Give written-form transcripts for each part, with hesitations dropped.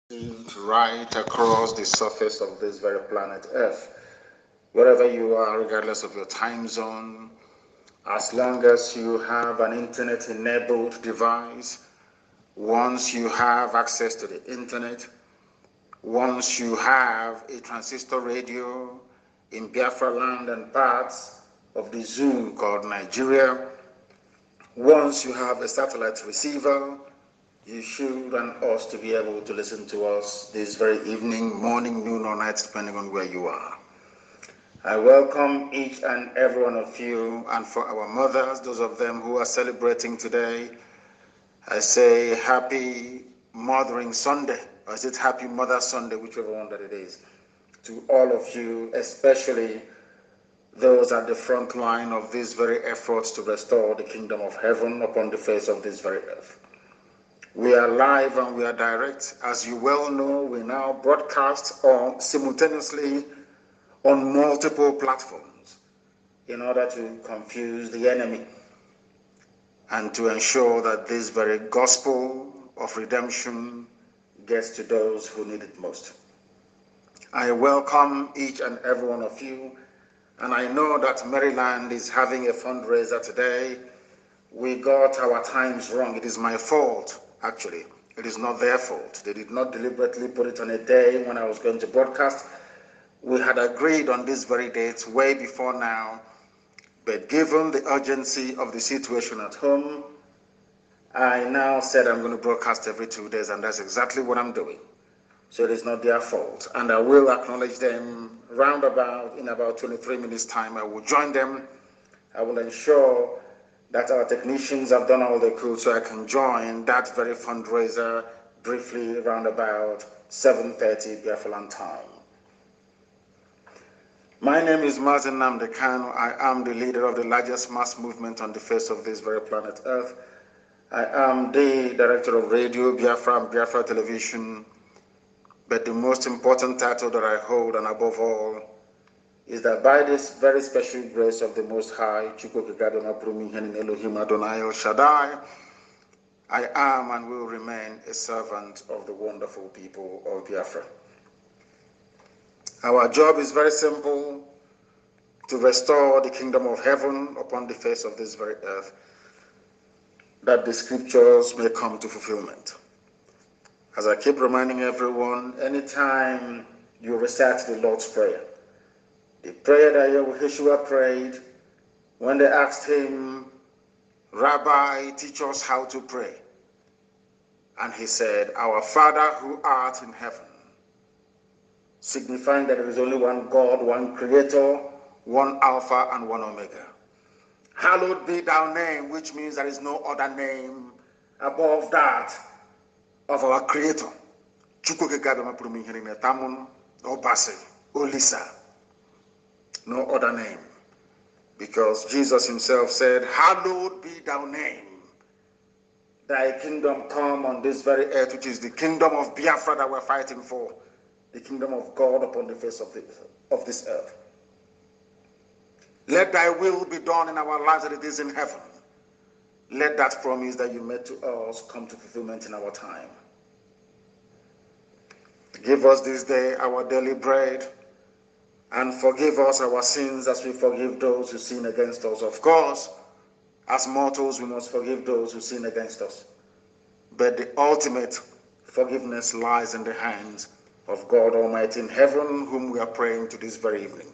right across the surface of this very planet Earth. Wherever you are, regardless of your time zone, as long as you have an internet enabled device, once you have access to the internet, once you have a transistor radio in Biafra land and parts of the zone called Nigeria, once you have a satellite receiver, you should and ought to be able to listen to us this very evening, morning, noon, or night, depending on where you are. I welcome each and every one of you, and for our mothers, those of them who are celebrating today, I say Happy Mothering Sunday, or is it Happy Mother Sunday, whichever one that it is, to all of you, especially those at the front line of these very efforts to restore the kingdom of heaven upon the face of this very earth. We are live and we are direct. As you well know, we now broadcast simultaneously on multiple platforms in order to confuse the enemy and to ensure that this very gospel of redemption gets to those who need it most. I welcome each and every one of you, and I know that Maryland is having a fundraiser today. We got our times wrong. It is my fault, actually. It is not their fault. They did not deliberately put it on a day when I was going to broadcast. We had agreed on this very date way before now, but given the urgency of the situation at home, I now said I'm going to broadcast every 2 days, and that's exactly what I'm doing. So it is not their fault. And I will acknowledge them roundabout in about 23 minutes' time. I will join them. I will ensure that our technicians have done all they could so I can join that very fundraiser briefly around about 7:30 Biafran time. My name is NNAMDI KALU. I am the leader of the largest mass movement on the face of this very planet Earth. I am the director of radio, Biafra and Biafra television, but the most important title that I hold, and above all, is that by this very special grace of the Most High, Elohim Adonai El Shaddai, I am and will remain a servant of the wonderful people of Biafra. Our job is very simple: to restore the kingdom of heaven upon the face of this very earth, that the scriptures may come to fulfillment. As I keep reminding everyone, anytime you recite the Lord's Prayer, the prayer that Yeshua prayed when they asked him, "Rabbi, teach us how to pray." And he said, "Our Father who art in heaven," signifying that there is only one God, one Creator, one Alpha and one Omega. "Hallowed be thy name," which means there is no other name above that of our Creator. No other name. Because Jesus himself said, "Hallowed be thy name. Thy kingdom come on this very earth," which is the kingdom of Biafra that we're fighting for, the kingdom of God upon the face of this earth. "Let thy will be done in our lives as it is in heaven." Let that promise that you made to us come to fulfillment in our time. Give us this day our daily bread, and forgive us our sins as we forgive those who sin against us. Of course, as mortals, we must forgive those who sin against us. But the ultimate forgiveness lies in the hands of God Almighty in heaven, whom we are praying to this very evening.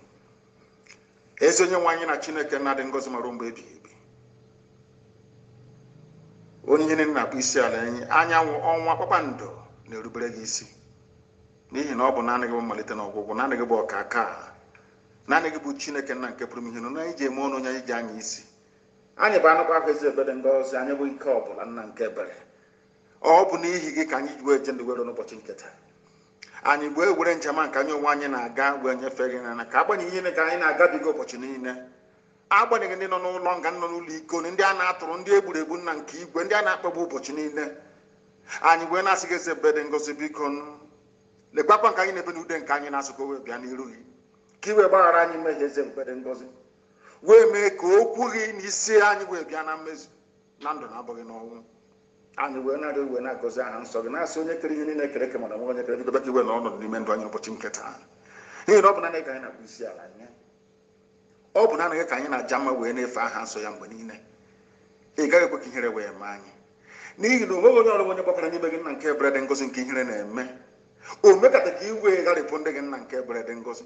N'ihi na ọ bụ naanị gị bụ mmalite na ọgwụgwụ, naanị gị bụ ọkaka, naanị gị bụ Chineke nna nke pụrụ ime ihe na anyị ji eme ọnụ onye anyị ji anya isi. Anyị bụ anụkwa ahụ ezi ebere ngozi, anyị bụ ike ọbụla nna nke ebere. Ọ bụ n'ihi gị ka anyị ji wee je ndị were n'ụbọchị nke taa. Anyị bụ ewere njem a nke anyị onwe anyị na-aga wee nyefee gị na ka agbanyeghị ihe ka anyị na-agabiga ụbọchị niile, agbanyeghị ndị nọ n'ụlọ nga, nọ n'ụlọ iko, ndị a na-atụrụ, ndị egburu egbu nna nke igwe, ndị a na-akpagbu ụbọchị niile, anyị wee na-asị gị ezi ebere ngozi, biko lekwakwa nke anyị na-ebe n'ude nke anyị na-asụkwa wee bịa n'iru gị, ka i wee gbaghara anyị mmehie, eze ebere ngozi, wee mee ka okwu gị na isi anyị wee bịa na mmezu, na ndụ na abụghị n'ọnwụ. And we're not goes down. So now, so you're getting in a curriculum, and I'm going to get the better well on the men on your watching Catan. Here, open an egg and a Busia. Open an egg and a jammer when if I have so young Benine. A guy working here away, man. Need no more when you're popping any and care bread and goes in king and me. Oh, make at the key way that they put again and care bread and goes.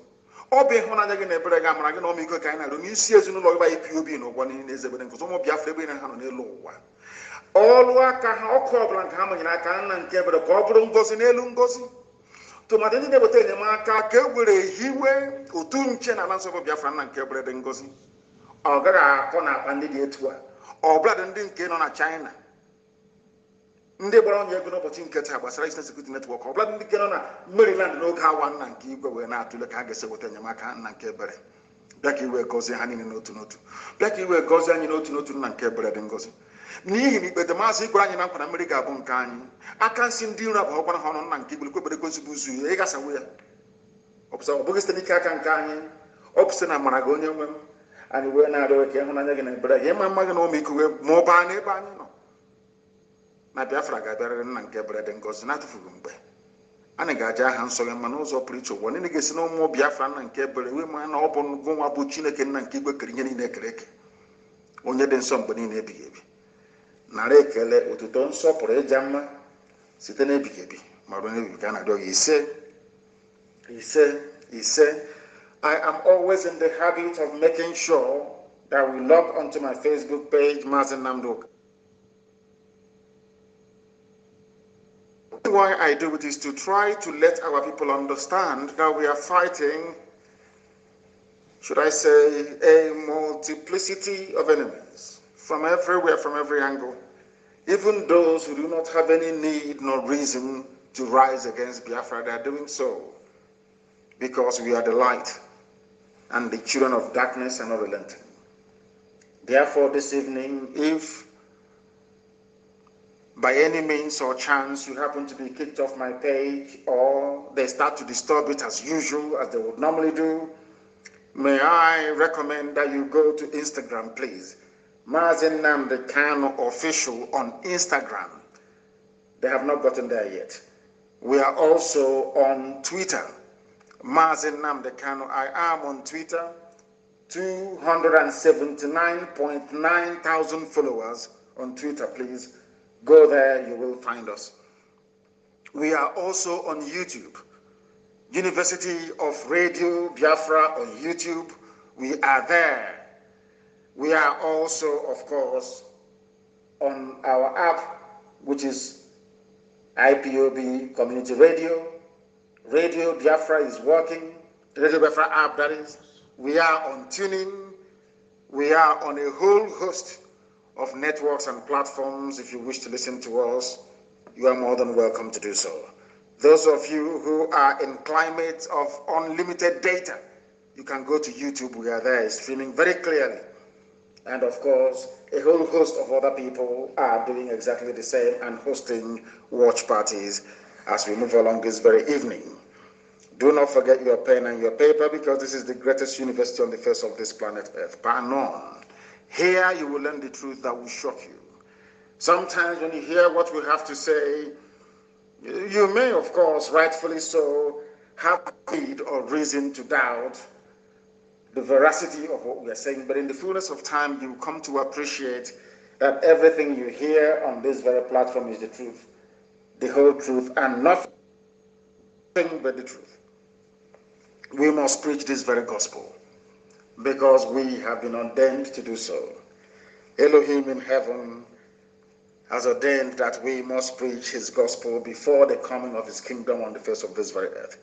Or be one again a bread, I'm going to make a kind of new season by PUB no one in his evidence because some of your flavor and on a low one. All work how problem coming in I can and give the problem goes in a lungosi. To my dinner, but tell him, I can't with a highway, or two chin and answer of your friend and care bread and gosi. Or get a corner and the tour. Or blood and didn't get on a China. They were on your good opportunity to have a security network. Or blood and get on a Maryland, no car one and keep going out to the Kagas with Yamaka and Kebre. Black you were goes hanging in no to no. Black you were goes and you know to no to and Kebre and goes. Ni but the massive crying up in America Boncan. I can't see deal up one on and keep the Consubuzu, Egas away. Observe Bogistanica can Obstin and Maragonian, and we're not okay on again, but I am a Maganomic more by neighbor. My Biafra got better than Gabriel and goes not for Gumbe. And a Gaja Hansel and Manoso preacher, one in the case no more Biafran and Gabriel, women open Goma Buchinakin and keep a Korean in the creek. Only then somebody in a baby. Narekele ututon so por ejama sitene bikebi marone bikana do he said I am always in the habit of making sure that we log onto my Facebook page NNAMDI. Why I do it is to try to let our people understand that we are fighting, should I say, a multiplicity of enemies from everywhere, from every angle. Even those who do not have any need nor reason to rise against Biafra, they are doing so because we are the light and the children of darkness are not relenting. Therefore, this evening, if by any means or chance you happen to be kicked off my page or they start to disturb it as usual, as they would normally do, may I recommend that you go to Instagram, please. NNAMDI KALU official on Instagram. They have not gotten there yet. We are also on Twitter. NNAMDI KALU. I am on Twitter. 279.9 thousand followers on Twitter, please. Go there, you will find us. We are also on YouTube. University of Radio Biafra on YouTube. We are there. We are also, of course, on our app, which is IPOB Community Radio. Radio Biafra is working. The Radio Biafra app, that is. We are on tuning. We are on a whole host of networks and platforms. If you wish to listen to us, you are more than welcome to do so. Those of you who are in climates of unlimited data, you can go to YouTube. We are there streaming very clearly. And of course, a whole host of other people are doing exactly the same and hosting watch parties as we move along this very evening. Do not forget your pen and your paper because this is the greatest university on the face of this planet Earth, bar none. Here you will learn the truth that will shock you. Sometimes when you hear what we have to say, you may, of course, rightfully so, have need or reason to doubt the veracity of what we are saying, but in the fullness of time, you come to appreciate that everything you hear on this very platform is the truth, the whole truth, and nothing but the truth. We must preach this very gospel because we have been ordained to do so. Elohim in heaven has ordained that we must preach his gospel before the coming of his kingdom on the face of this very earth.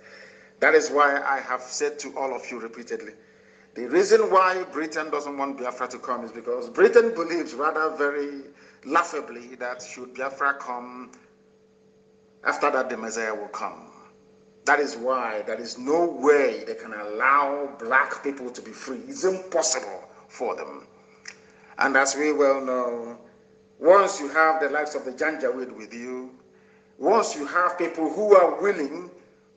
That is why I have said to all of you repeatedly, the reason why Britain doesn't want Biafra to come is because Britain believes rather very laughably that should Biafra come, after that the Messiah will come. That is why there is no way they can allow black people to be free. It's impossible for them. And as we well know, once you have the likes of the Janjaweed with you, once you have people who are willing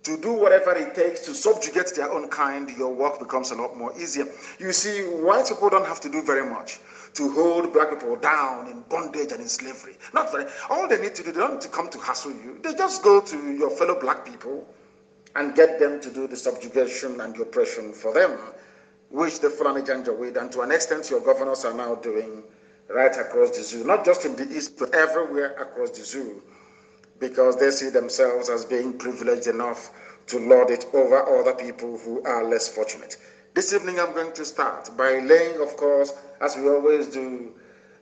to do whatever it takes to subjugate their own kind, your work becomes a lot more easier. You see, white people don't have to do very much to hold black people down in bondage and in slavery. Not very. All they need to do, they don't need to come to hassle you. They just go to your fellow black people and get them to do the subjugation and the oppression for them, which the Fulani Janjaweed and to an extent your governors are now doing right across the zoo, not just in the east, but everywhere across the zoo, because they see themselves as being privileged enough to lord it over other people who are less fortunate. This evening I'm going to start by laying, of course, as we always do,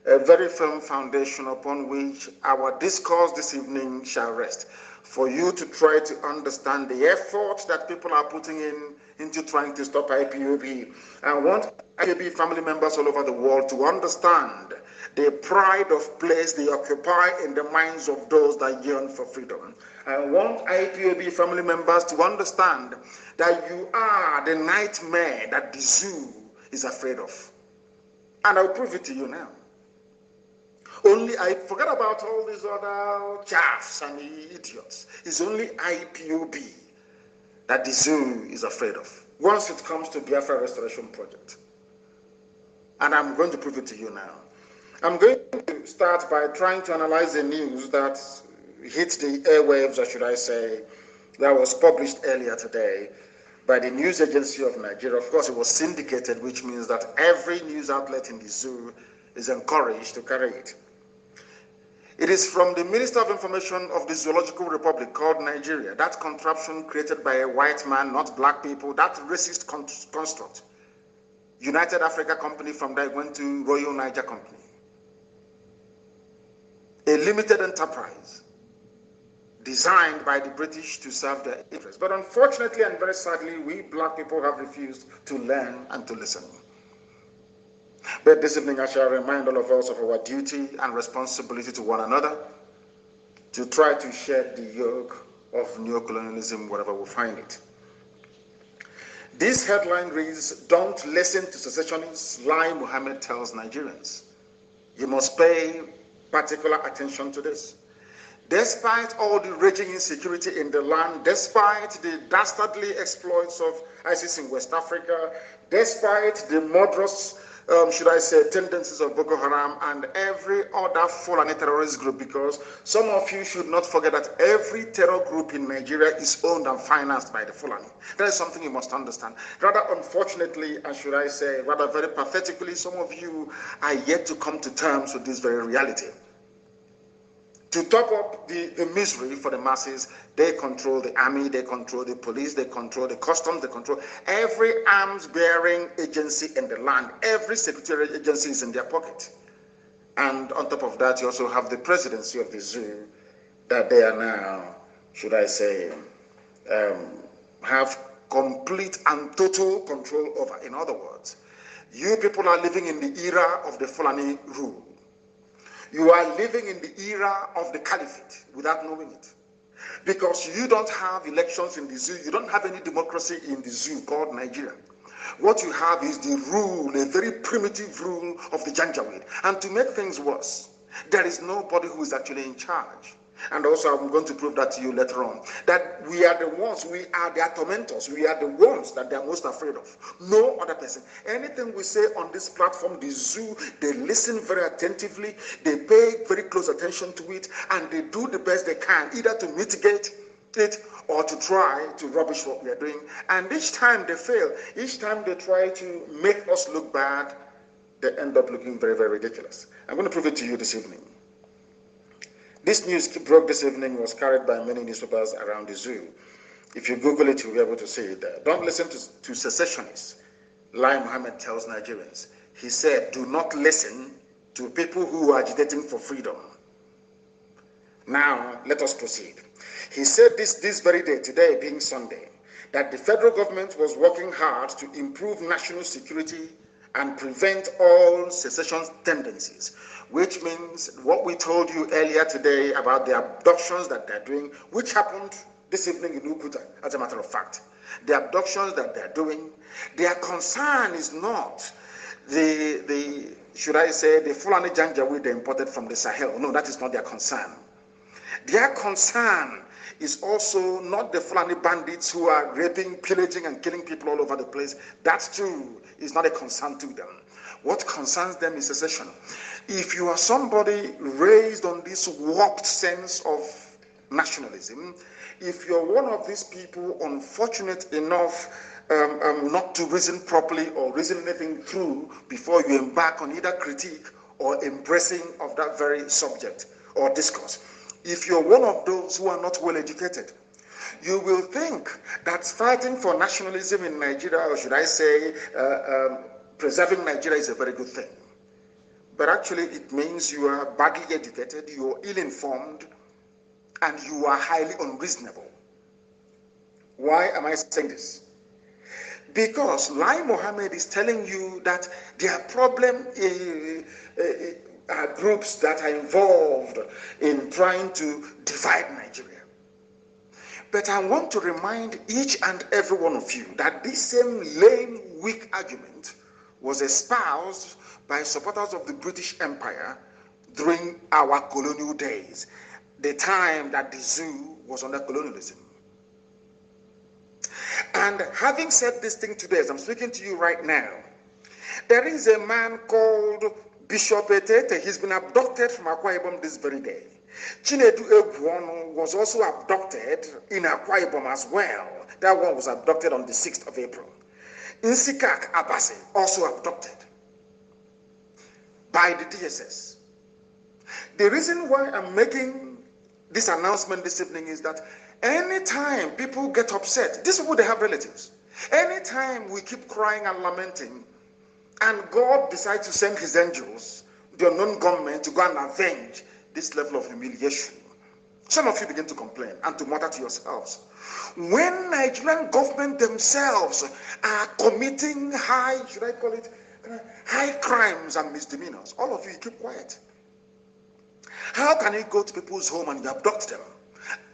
a very firm foundation upon which our discourse this evening shall rest, for you to try to understand the effort that people are putting into trying to stop IPOB. I want IPOB family members all over the world to understand the pride of place they occupy in the minds of those that yearn for freedom. I want IPOB family members to understand that you are the nightmare that the zoo is afraid of. And I'll prove it to you now. Only I forget about all these other chaffs and idiots. It's only IPOB that the zoo is afraid of once it comes to Biafra Restoration Project. And I'm going to prove it to you now. I'm going to start by trying to analyze the news that hit the airwaves, or should I say, that was published earlier today by the news agency of Nigeria. Of course, it was syndicated, which means that every news outlet in the zoo is encouraged to carry it. It is from the Minister of Information of the Zoological Republic called Nigeria, that contraption created by a white man, not black people, that racist construct. United Africa Company, from there went to Royal Niger Company. A limited enterprise designed by the British to serve their interests. But unfortunately and very sadly, we black people have refused to learn and to listen. But this evening I shall remind all of us of our duty and responsibility to one another to try to shed the yoke of neocolonialism wherever we find it. This headline reads, "Don't listen to secessionists, Lai Mohammed tells Nigerians." You must pay particular attention to this. Despite all the raging insecurity in the land, despite the dastardly exploits of ISIS in West Africa, despite the murderous, should I say, tendencies of Boko Haram and every other Fulani terrorist group, because some of you should not forget that every terror group in Nigeria is owned and financed by the Fulani. That is something you must understand. Rather unfortunately, and should I say, rather very pathetically, some of you are yet to come to terms with this very reality. To top up the misery for the masses, they control the army, they control the police, they control the customs, they control every arms-bearing agency in the land. Every secretariat agency is in their pocket. And on top of that, you also have the presidency of the zoo that they are now, should I say, have complete and total control over. In other words, you people are living in the era of the Fulani rule. You are living in the era of the caliphate without knowing it. Because you don't have elections in the zoo, you don't have any democracy in the zoo called Nigeria. What you have is the rule, a very primitive rule of the Janjaweed. And to make things worse, there is nobody who is actually in charge. And also I'm going to prove that to you later on, that we are the ones, we are their tormentors, we are the ones that they are most afraid of. No other person. Anything we say on this platform, the zoo, they listen very attentively, they pay very close attention to it, and they do the best they can, either to mitigate it or to try to rubbish what we are doing. And each time they fail, each time they try to make us look bad, they end up looking very, very ridiculous. I'm going to prove it to you this evening. This news broke this evening, was carried by many newspapers around the zoo. If you Google it, you'll be able to see it there. Don't listen to secessionists, Lai Mohammed tells Nigerians. He said, do not listen to people who are agitating for freedom. Now, let us proceed. He said this very day, today being Sunday, that the federal government was working hard to improve national security and prevent all secession tendencies, which means what we told you earlier today about the abductions that they're doing, which happened this evening in Ukuta, as a matter of fact. The abductions that they're doing, their concern is not should I say, the Fulani Janjaweed they imported from the Sahel. No, that is not their concern. Their concern is also not the Fulani bandits who are raping, pillaging, and killing people all over the place. That too is not a concern to them. What concerns them is secession. If you are somebody raised on this warped sense of nationalism, if you're one of these people unfortunate enough not to reason properly or reason anything through before you embark on either critique or embracing of that very subject or discourse, if you're one of those who are not well educated, you will think that fighting for nationalism in Nigeria, or should I say, preserving Nigeria is a very good thing. But actually, it means you are badly educated, you are ill-informed, and you are highly unreasonable. Why am I saying this? Because Lai Mohammed is telling you that their problem are groups that are involved in trying to divide Nigeria. But I want to remind each and every one of you that this same lame, weak argument was espoused by supporters of the British Empire during our colonial days, the time that the zoo was under colonialism. And having said this thing today, as I'm speaking to you right now, there is a man called Bishop Etete. He's been abducted from Akwa Ibom this very day. Chinedu Egwuonu was also abducted in Akwa Ibom as well. That one was abducted on the 6th of April. Nsikak Abase, also abducted by the DSS. The reason why I'm making this announcement this evening is that anytime people get upset, these people, they have relatives. Anytime we keep crying and lamenting, and God decides to send his angels, the unknown government, to go and avenge this level of humiliation, some of you begin to complain and to mutter to yourselves. When Nigerian government themselves are committing high crimes and misdemeanors, all of you keep quiet. How can you go to people's home and you abduct them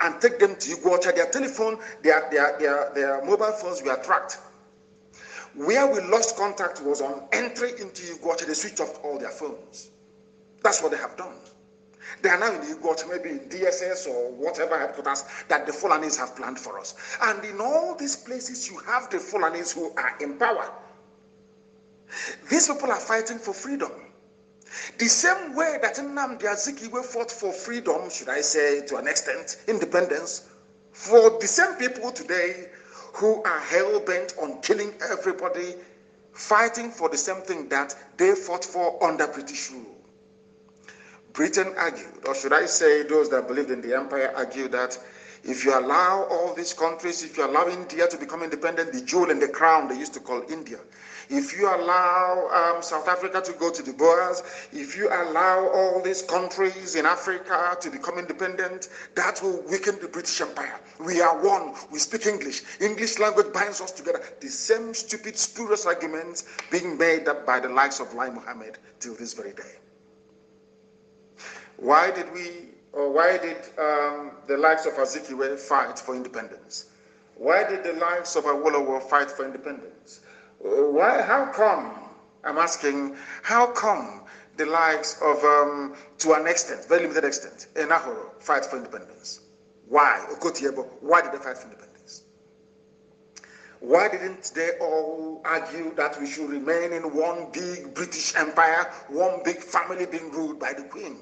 and take them to Iguacha? Their telephone, their mobile phones were tracked. Where we lost contact was on entry into Iguacha. They switched off all their phones. That's what they have done. They are now in Iguacha, maybe in DSS or whatever headquarters that the Fulanis have planned for us. And in all these places, you have the Fulanis who are in power. These people are fighting for freedom. The same way that NNAMDI Azikiwe fought for freedom, should I say, to an extent, independence, for the same people today who are hell-bent on killing everybody, fighting for the same thing that they fought for under British rule. Britain argued, or should I say those that believed in the empire argued that if you allow all these countries, if you allow India to become independent, the jewel and the crown they used to call India, if you allow South Africa to go to the Boers, if you allow all these countries in Africa to become independent, that will weaken the British Empire. We are one. We speak English. English language binds us together. The same stupid, spurious arguments being made up by the likes of Lai Mohammed till this very day. Why did the likes of Azikiwe fight for independence? Why did the likes of Awolowo fight for independence? How come, I'm asking, how come the likes of, to an extent, very limited extent, Enahoro fight for independence? Why? Okotiebo, why did they fight for independence? Why didn't they all argue that we should remain in one big British empire, one big family being ruled by the Queen?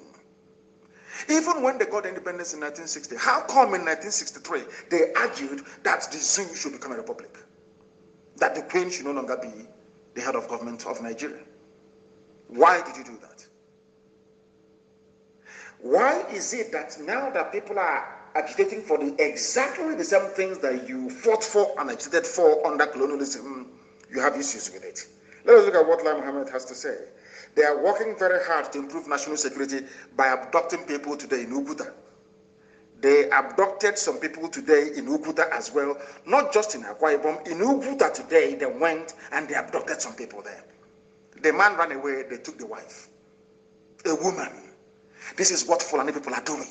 Even when they got independence in 1960, how come in 1963 they argued that the zoo should become a republic? That the Queen should no longer be the head of government of Nigeria? Why did you do that? Why is it that now that people are agitating for exactly the same things that you fought for and agitated for under colonialism, you have issues with it? Let us look at what Lai Mohammed has to say. They are working very hard to improve national security by abducting people today in Uguta. They abducted some people today in Uguta as well, not just in Akwa Ibom. In Uguta today, they went and they abducted some people there. The man ran away, they took the wife. A woman. This is what Fulani people are doing.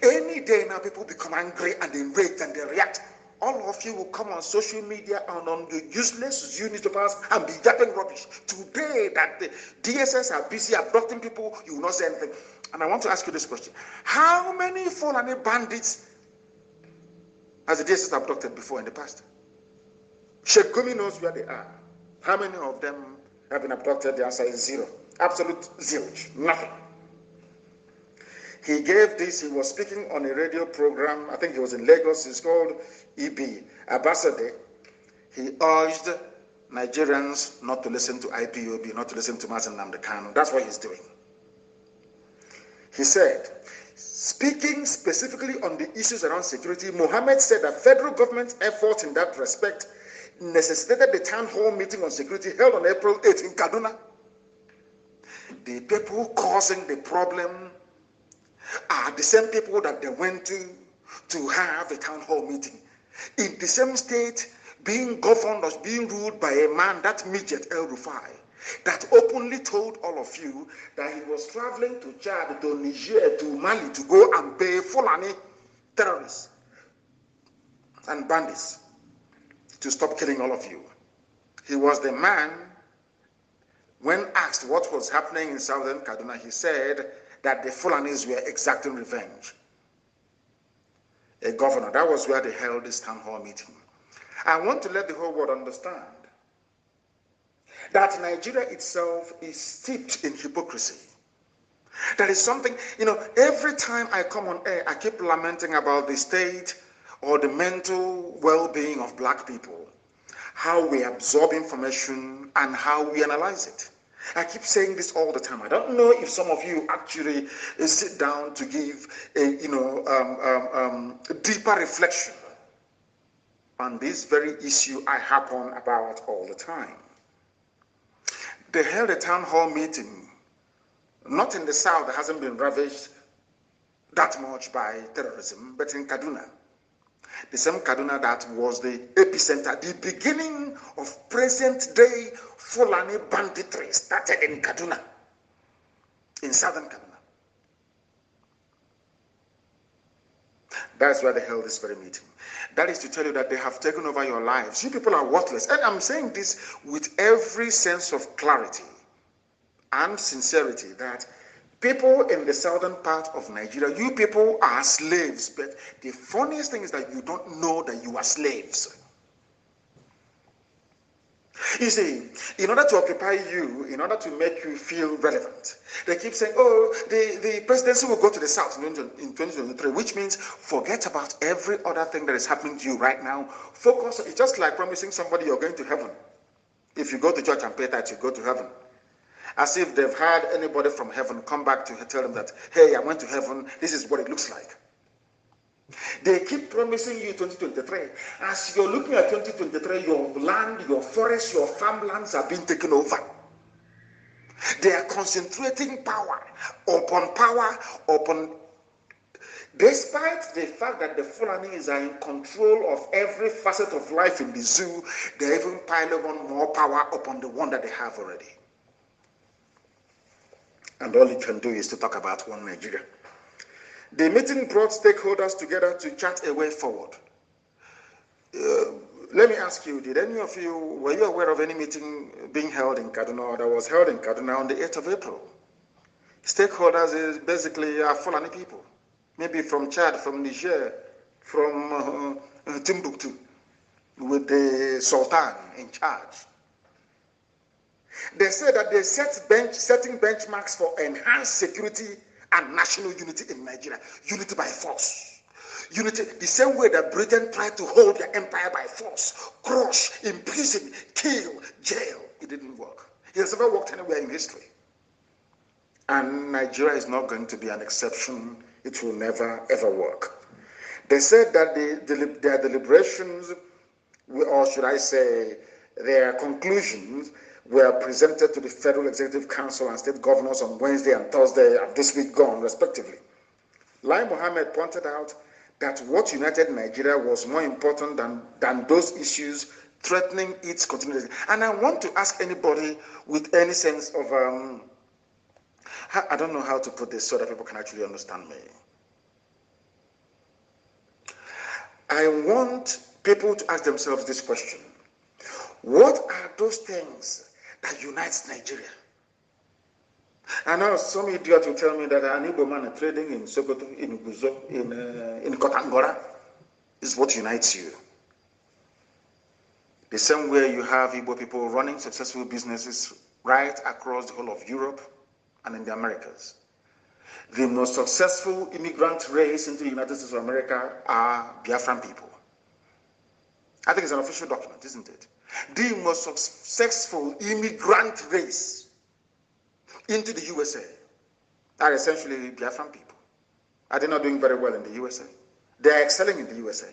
Any day now, people become angry and they enrage and they react. All of you will come on social media and on the useless newspapers and be yapping rubbish. Today that the DSS are busy abducting people, you will not say anything. And I want to ask you this question. How many Fulani bandits Has the DSS abducted before in the past? Sheikh Gumi knows where they are. How many of them have been abducted? The answer is zero. Absolute zilch. Nothing. He gave this, he was speaking on a radio program, I think he was in Lagos, it's called EB, Abasade. He urged Nigerians not to listen to IPOB, not to listen to NNAMDI KALU. That's what he's doing. He said, speaking specifically on the issues around security, Mohammed said that federal government's efforts in that respect necessitated the town hall meeting on security held on April 8 in Kaduna. The people causing the problem are the same people that they went to have a town hall meeting. In the same state, being governed or being ruled by a man, that midget El Rufai, that openly told all of you that he was traveling to Chad, to Niger, to Mali to go and pay Fulani terrorists and bandits to stop killing all of you. He was the man, when asked what was happening in southern Kaduna, he said that the Fulanis were exacting revenge. A governor, that was where they held this town hall meeting. I want to let the whole world understand that Nigeria itself is steeped in hypocrisy. That is something, every time I come on air, I keep lamenting about the state or the mental well-being of black people, how we absorb information and how we analyze it. I keep saying this all the time. I don't know if some of you actually sit down to give a deeper reflection on this very issue I harp on about all the time. They held a town hall meeting, not in the south that hasn't been ravaged that much by terrorism, but in Kaduna. The same Kaduna that was the epicenter, the beginning of present-day Fulani banditry started in Kaduna, in southern Kaduna. That's where they held this very meeting. That is to tell you that they have taken over your lives. You people are worthless. And I'm saying this with every sense of clarity and sincerity, that people in the southern part of Nigeria, you people are slaves. But the funniest thing is that you don't know that you are slaves. You see, in order to occupy you, in order to make you feel relevant, they keep saying, oh, the presidency will go to the south in 2023, which means forget about every other thing that is happening to you right now. Focus, it's just like promising somebody you're going to heaven. If you go to church and pay tithes, you go to heaven. As if they've had anybody from heaven come back to tell them that, hey, I went to heaven, this is what it looks like. They keep promising you 2023. As you're looking at 2023, your land, your forests, your farmlands are being taken over. They are concentrating power, despite the fact that the Fulanis are in control of every facet of life in the zoo, they're even piling on more power upon the one that they have already. And all you can do is to talk about one Nigeria. The meeting brought stakeholders together to chart a way forward. Let me ask you, did any of you, were you aware of any meeting being held in Kaduna or that was held in Kaduna on the 8th of April? Stakeholders is basically Fulani people, maybe from Chad, from Niger, from Timbuktu, with the Sultan in charge. They said that they setting benchmarks for enhanced security and national unity in Nigeria. Unity by force. Unity, the same way that Britain tried to hold their empire by force, crush, imprison, kill, jail. It didn't work. It has never worked anywhere in history. And Nigeria is not going to be an exception. It will never, ever work. They said that their deliberations, or should I say, their conclusions, were presented to the Federal Executive Council and state governors on Wednesday and Thursday of this week gone, respectively. Lai Mohammed pointed out that what united Nigeria was more important than those issues threatening its continuity. And I want to ask anybody with any sense of, I don't know how to put this so that people can actually understand me. I want people to ask themselves this question. What are those things that unites Nigeria? I know some idiot will tell me that an Igbo man trading in Sokoto, in Guzo, in Kotangora, is what unites you. The same way you have Igbo people running successful businesses right across the whole of Europe and in the Americas. The most successful immigrant race into the United States of America are Biafran people. I think it's an official document, isn't it? The most successful immigrant race into the USA are essentially Biafran people. Are they not doing very well in the USA? They are excelling in the USA.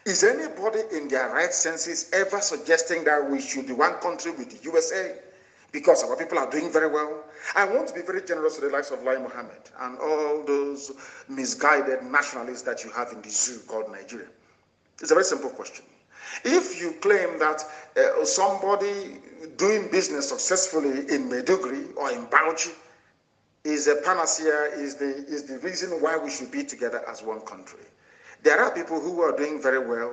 Is anybody in their right senses ever suggesting that we should be one country with the USA because our people are doing very well? I want to be very generous to the likes of Lai Mohammed and all those misguided nationalists that you have in the zoo called Nigeria. It's a very simple question. If you claim that somebody doing business successfully in Maiduguri or in Bauchi is a panacea, is the reason why we should be together as one country, there are people who are doing very well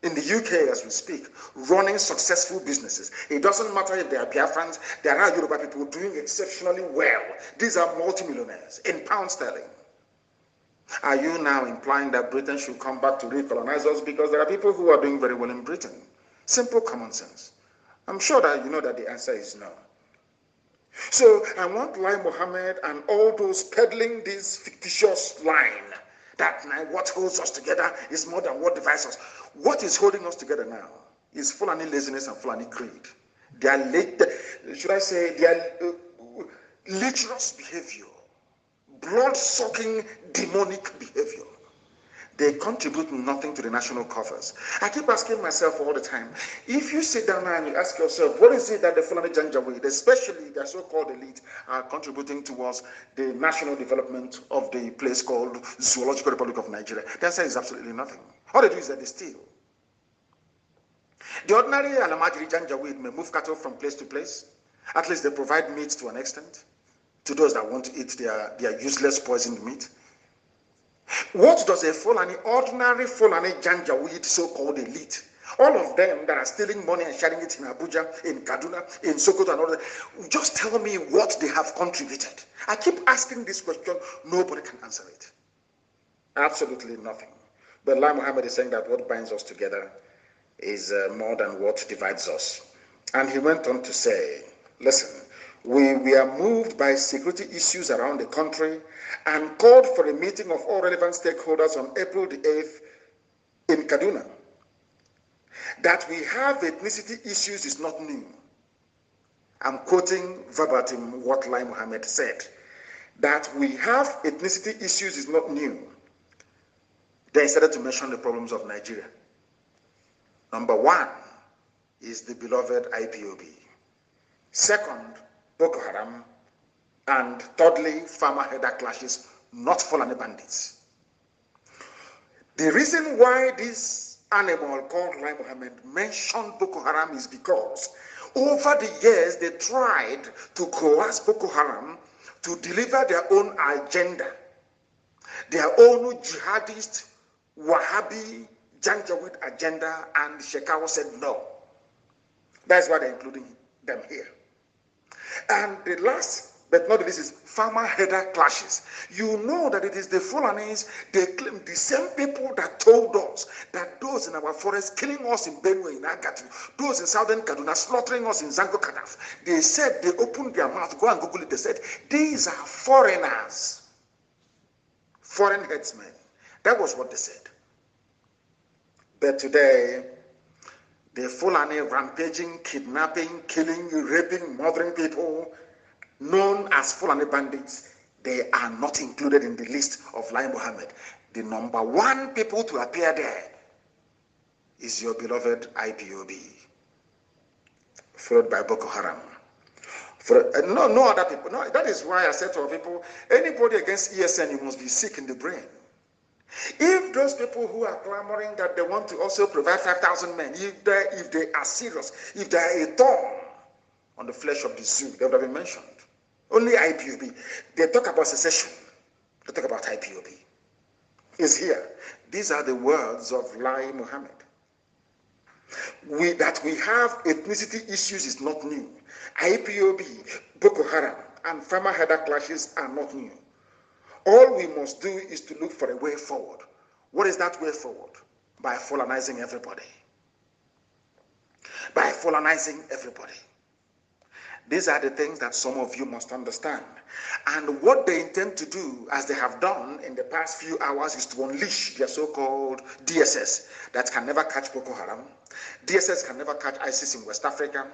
in the UK as we speak, running successful businesses. It doesn't matter if they are Biafrans, there are Yoruba people doing exceptionally well. These are multimillionaires in pound sterling. Are you now implying that Britain should come back to recolonize us because there are people who are doing very well in Britain? Simple common sense. I'm sure that you know that the answer is no. So I want Lai Mohammed and all those peddling this fictitious line that what holds us together is more than what divides us. What is holding us together now is Fulani laziness and Fulani greed. Their lecherous behavior, blood-sucking demonic behavior. They contribute nothing to the national coffers. I keep asking myself all the time, if you sit down and you ask yourself, what is it that the Fulani Janjaweed, especially their so-called elite, are contributing towards the national development of the place called Zoological Republic of Nigeria? The answer is absolutely nothing. All they do is that they steal. The ordinary Alamajiri Janjaweed may move cattle from place to place. At least they provide meat to an extent to those that want to eat their useless poisoned meat. What does a Fulani, ordinary Fulani Janjaweed, so-called elite, all of them that are stealing money and sharing it in Abuja, in Kaduna, in Sokoto and all that, just tell me what they have contributed. I keep asking this question, nobody can answer it. Absolutely nothing. But Lai Mohammed is saying that what binds us together is more than what divides us. And he went on to say, listen, we are moved by security issues around the country and called for a meeting of all relevant stakeholders on April the 8th in Kaduna. That we have ethnicity issues is not new. I'm quoting verbatim what Lai Mohammed said. That we have ethnicity issues is not new. They started to mention the problems of Nigeria. Number one is the beloved IPOB. Second, Boko Haram. And thirdly, farmer-header clashes, not Fulani bandits. The reason why this animal called Lai Mohammed mentioned Boko Haram is because over the years they tried to coerce Boko Haram to deliver their own agenda, their own jihadist, Wahhabi, Janjaweed agenda, and Shekau said no. That's why they're including them here. And the last but not this is farmer-header clashes. You know that it is the Fulanis, they claim the same people that told us that those in our forest killing us in Benue, in Agatu, those in southern Kaduna slaughtering us in Zango Kadaf. They said, they opened their mouth, go and Google it, they said, these are foreigners, foreign headsmen. That was what they said. But today, the Fulani rampaging, kidnapping, killing, raping, murdering people, known as Fulani bandits, they are not included in the list of Lai Mohammed. The number one people to appear there is your beloved IPOB, followed by Boko Haram. No other people. No, that is why I said to our people, anybody against ESN, you must be sick in the brain. If those people who are clamoring that they want to also provide 5,000 men, if they are serious, if they are a thorn on the flesh of the zoo, they would have been mentioned. Only IPOB. They talk about secession. They talk about IPOB. Is here. These are the words of Lai Mohammed. That we have ethnicity issues is not new. IPOB, Boko Haram, and farmer-header clashes are not new. All we must do is to look for a way forward. What is that way forward? by Fulanizing everybody. By Fulanizing everybody. These are the things that some of you must understand. And what they intend to do, as they have done in the past few hours, is to unleash their so-called DSS that can never catch Boko Haram. DSS can never catch ISIS in West Africa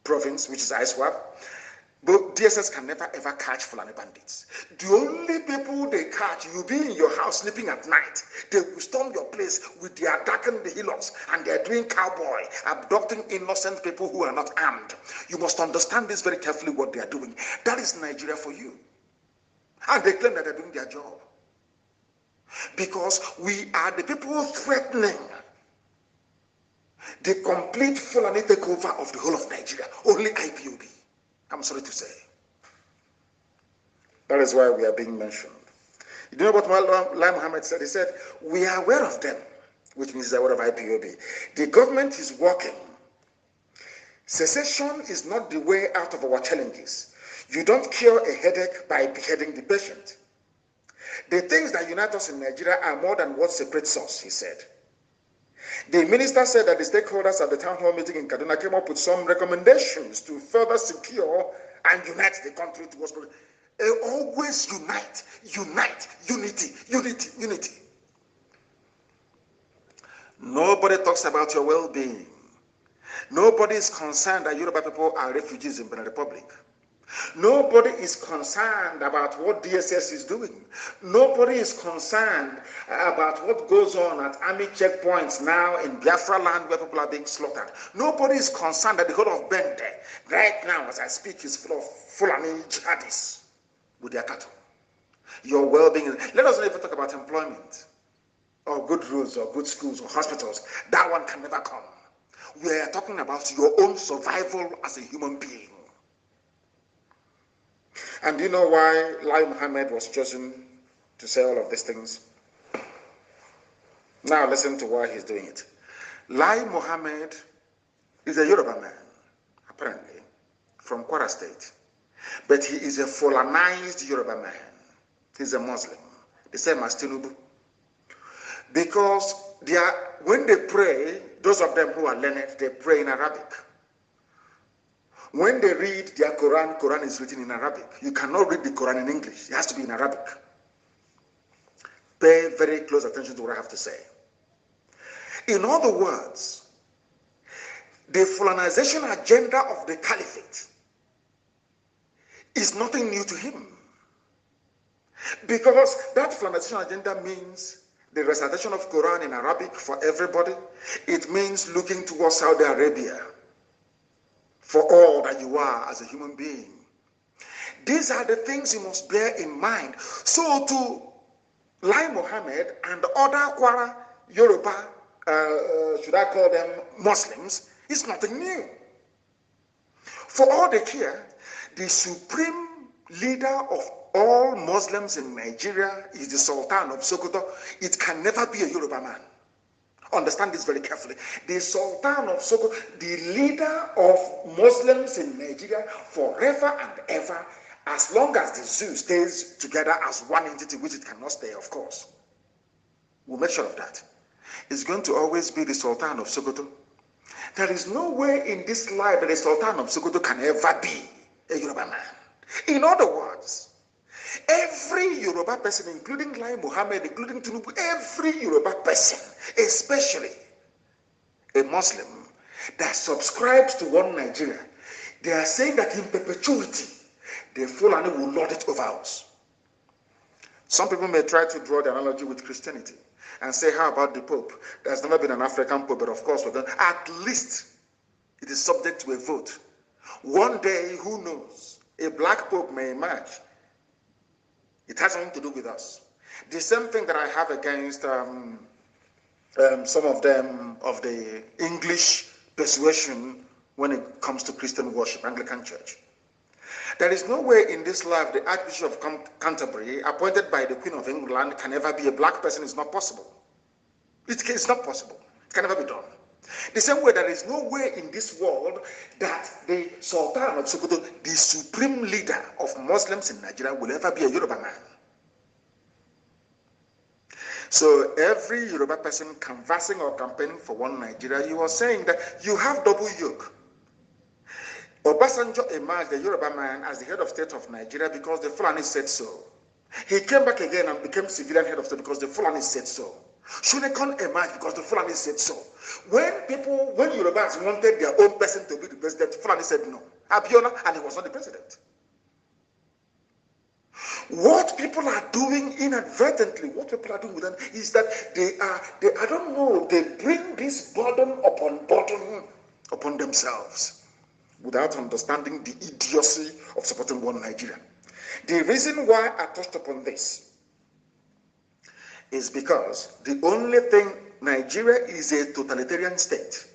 province, which is ISWAP. But DSS can never ever catch Fulani bandits. The only people they catch, you'll be in your house sleeping at night. They will storm your place with their darkened hillocks and they're doing cowboy, abducting innocent people who are not armed. You must understand this very carefully, what they are doing. That is Nigeria for you. And they claim that they're doing their job. Because we are the people threatening the complete Fulani takeover of the whole of Nigeria. Only IPOB. I'm sorry to say. That is why we are being mentioned. You know what Lai Mohammed said? He said, we are aware of them, which means they're aware of IPOB. The government is working. Secession is not the way out of our challenges. You don't cure a headache by beheading the patient. The things that unite us in Nigeria are more than what separates us, he said. The minister said that the stakeholders at the town hall meeting in Kaduna came up with some recommendations to further secure and unite the country towards progress. Always unite, unity, unity. Nobody talks about your well-being. Nobody is concerned that Yoruba people are refugees in Benin Republic. Nobody is concerned about what DSS is doing. Nobody is concerned about what goes on at army checkpoints now in Biafra land where people are being slaughtered. Nobody is concerned that the whole of Bende, right now as I speak, is full of Fulani jihadis with their cattle. Your well-being. Let us not even talk about employment or good roads or good schools or hospitals. That one can never come. We are talking about your own survival as a human being. And do you know why Lai Mohammed was chosen to say all of these things? Now listen to why he's doing it. Lai Mohammed is a Yoruba man, apparently, from Kwara State. But he is a Fulanized Yoruba man. He's a Muslim, the same as Tinubu. Because when they pray, those of them who are learned, they pray in Arabic. When they read their Quran is written in Arabic. You cannot read the Quran in English. It has to be in Arabic. Pay very close attention to what I have to say. In other words, the Fulanization agenda of the Caliphate is nothing new to him. Because that Fulanization agenda means the recitation of Quran in Arabic for everybody. It means looking towards Saudi Arabia for all that you are as a human being. These are the things you must bear in mind. So to Lai Mohammed and other Kwara Yoruba, should I call them Muslims, is nothing new. For all they care, the supreme leader of all Muslims in Nigeria is the Sultan of Sokoto. It can never be a Yoruba man. Understand this very carefully. The Sultan of Sokoto, the leader of Muslims in Nigeria forever and ever, as long as the zoo stays together as one entity, which it cannot stay, of course. We'll make sure of that. It's going to always be the Sultan of Sokoto. There is no way in this life that the Sultan of Sokoto can ever be a Yoruba man. In other words, every Yoruba person, including Lai Mohammed, including Tinubu, every Yoruba person, especially a Muslim that subscribes to one Nigeria, they are saying that in perpetuity, the Fulani will lord it over us. Some people may try to draw the analogy with Christianity and say, how about the Pope? There's never been an African Pope, but of course, at least it is subject to a vote. One day, who knows, a black Pope may emerge. It has nothing to do with us. The same thing that I have against some of them of the English persuasion when it comes to Christian worship, Anglican Church. There is no way in this life the Archbishop of Canterbury, appointed by the Queen of England, can ever be a black person. It's not possible. It's not possible. It can never be done. The same way there is no way in this world that the Sultan of Sokoto, the supreme leader of Muslims in Nigeria, will ever be a Yoruba man. So every Yoruba person canvassing or campaigning for one Nigeria, you are saying that you have double yoke. Obasanjo emerged, the Yoruba man, as the head of state of Nigeria because the Fulani said so. He came back again and became civilian head of state because the Fulani said so. Shonekon emerged because the Fulani said so. When Yorubas wanted their own person to be the president, Fulani said no. Abiola, and he was not the president. What people are doing inadvertently, what people are doing with them is that I don't know, they bring this burden upon themselves without understanding the idiocy of supporting one Nigeria. The reason why I touched upon this is because the only thing, Nigeria is a totalitarian state.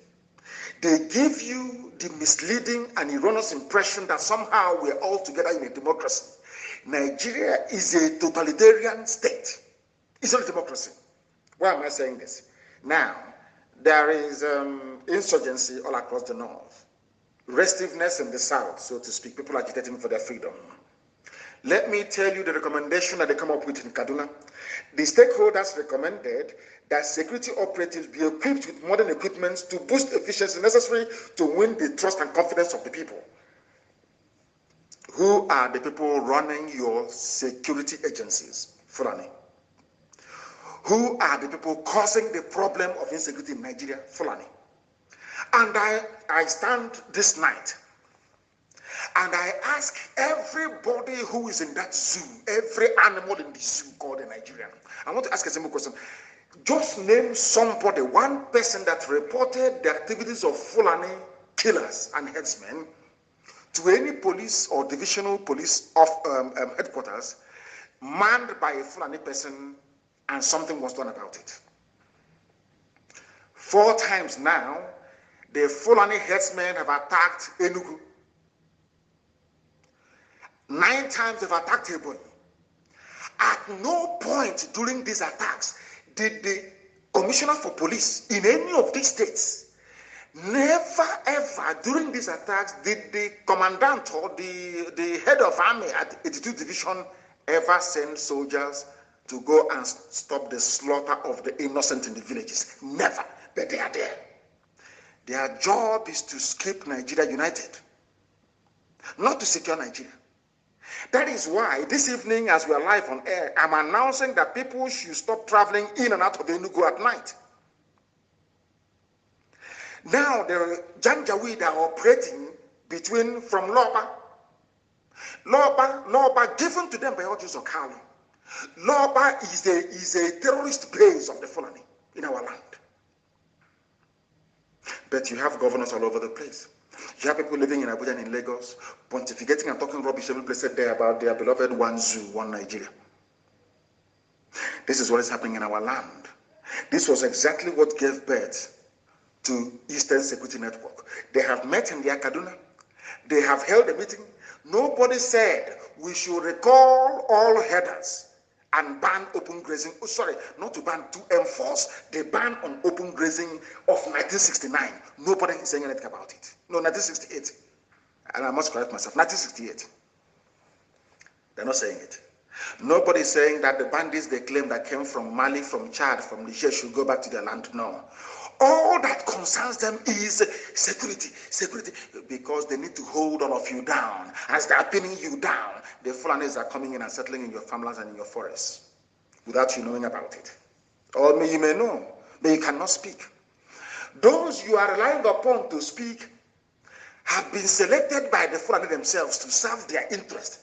They give you the misleading and erroneous impression that somehow we're all together in a democracy. Nigeria is a totalitarian state. It's not a democracy. Why am I saying this? Now, there is insurgency all across the north, restiveness in the south, so to speak, people agitating for their freedom. Let me tell you the recommendation that they come up with in Kaduna. The stakeholders recommended that security operatives be equipped with modern equipment to boost efficiency necessary to win the trust and confidence of the people. Who are the people running your security agencies? Fulani. Who are the people causing the problem of insecurity in Nigeria? Fulani. And I stand this night and I ask everybody who is in that zoo, every animal in the zoo called a Nigerian. I want to ask a simple question. Just name somebody, one person that reported the activities of Fulani killers and headsmen to any police or divisional police of headquarters manned by a Fulani person and something was done about it. 4 times now, the Fulani headsmen have attacked Enugu. 9 times they've attacked Ebonyi. At no point during these attacks did the commissioner for police in any of these states, never ever during these attacks did the commandant or the head of army at 82 Division ever send soldiers to go and stop the slaughter of the innocent in the villages. Never. But they are there. Their job is to keep Nigeria united, not to secure Nigeria. That is why this evening, as we are live on air, I'm announcing that people should stop traveling in and out of Enugu at night. Now, the Janjaweed are operating from Loba given to them by Ojus Okalu. Loba is a terrorist base of the Fulani in our land. But you have governors all over the place. You have people living in Abuja and in Lagos, pontificating and talking rubbish every place there about their beloved one zoo, one Nigeria. This is what is happening in our land. This was exactly what gave birth to Eastern Security Network. They have met in their Kaduna. They have held a meeting. Nobody said we should recall all headers and ban open grazing. Oh, sorry, not to ban, to enforce the ban on open grazing of 1969. Nobody is saying anything about it. No, 1968. And I must correct myself, 1968. They're not saying it. Nobody is saying that the bandits they claim that came from Mali, from Chad, from Niger should go back to their land. No. All that concerns them is security, because they need to hold all of you down. As they are pinning you down, the Fulanis are coming in and settling in your farmlands and in your forests without you knowing about it. Or you may know, but you cannot speak. Those you are relying upon to speak have been selected by the Fulani themselves to serve their interest.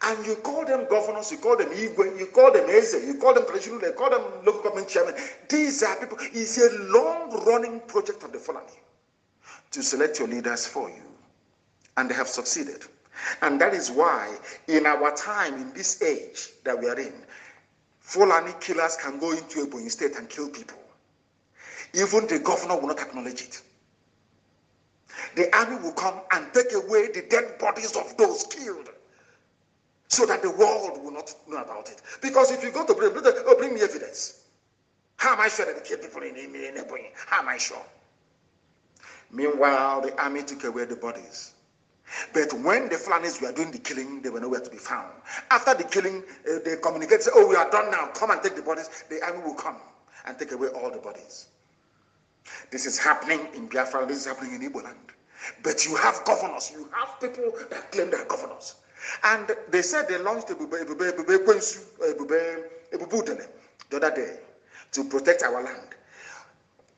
And you call them governors, you call them Igwe, you call them Eze, you call them traditional, you call them local government chairman. These are people. It's a long-running project of the Fulani to select your leaders for you. And they have succeeded. And that is why, in our time, in this age that we are in, Fulani killers can go into Ebonyi State and kill people. Even the governor will not acknowledge it. The army will come and take away the dead bodies of those killed, so that the world will not know about it. Because if you go to bring me evidence, how am I sure that they kill people in Ebonyi? How am I sure? Meanwhile, the army took away the bodies. But when the Fulanis were doing the killing, they were nowhere to be found. After the killing, they communicated, say, oh, we are done now. Come and take the bodies. The army will come and take away all the bodies. This is happening in Biafra. This is happening in Igbo land. But you have governors. You have people that claim they're governors. And they said they launched Ebube the other day to protect our land.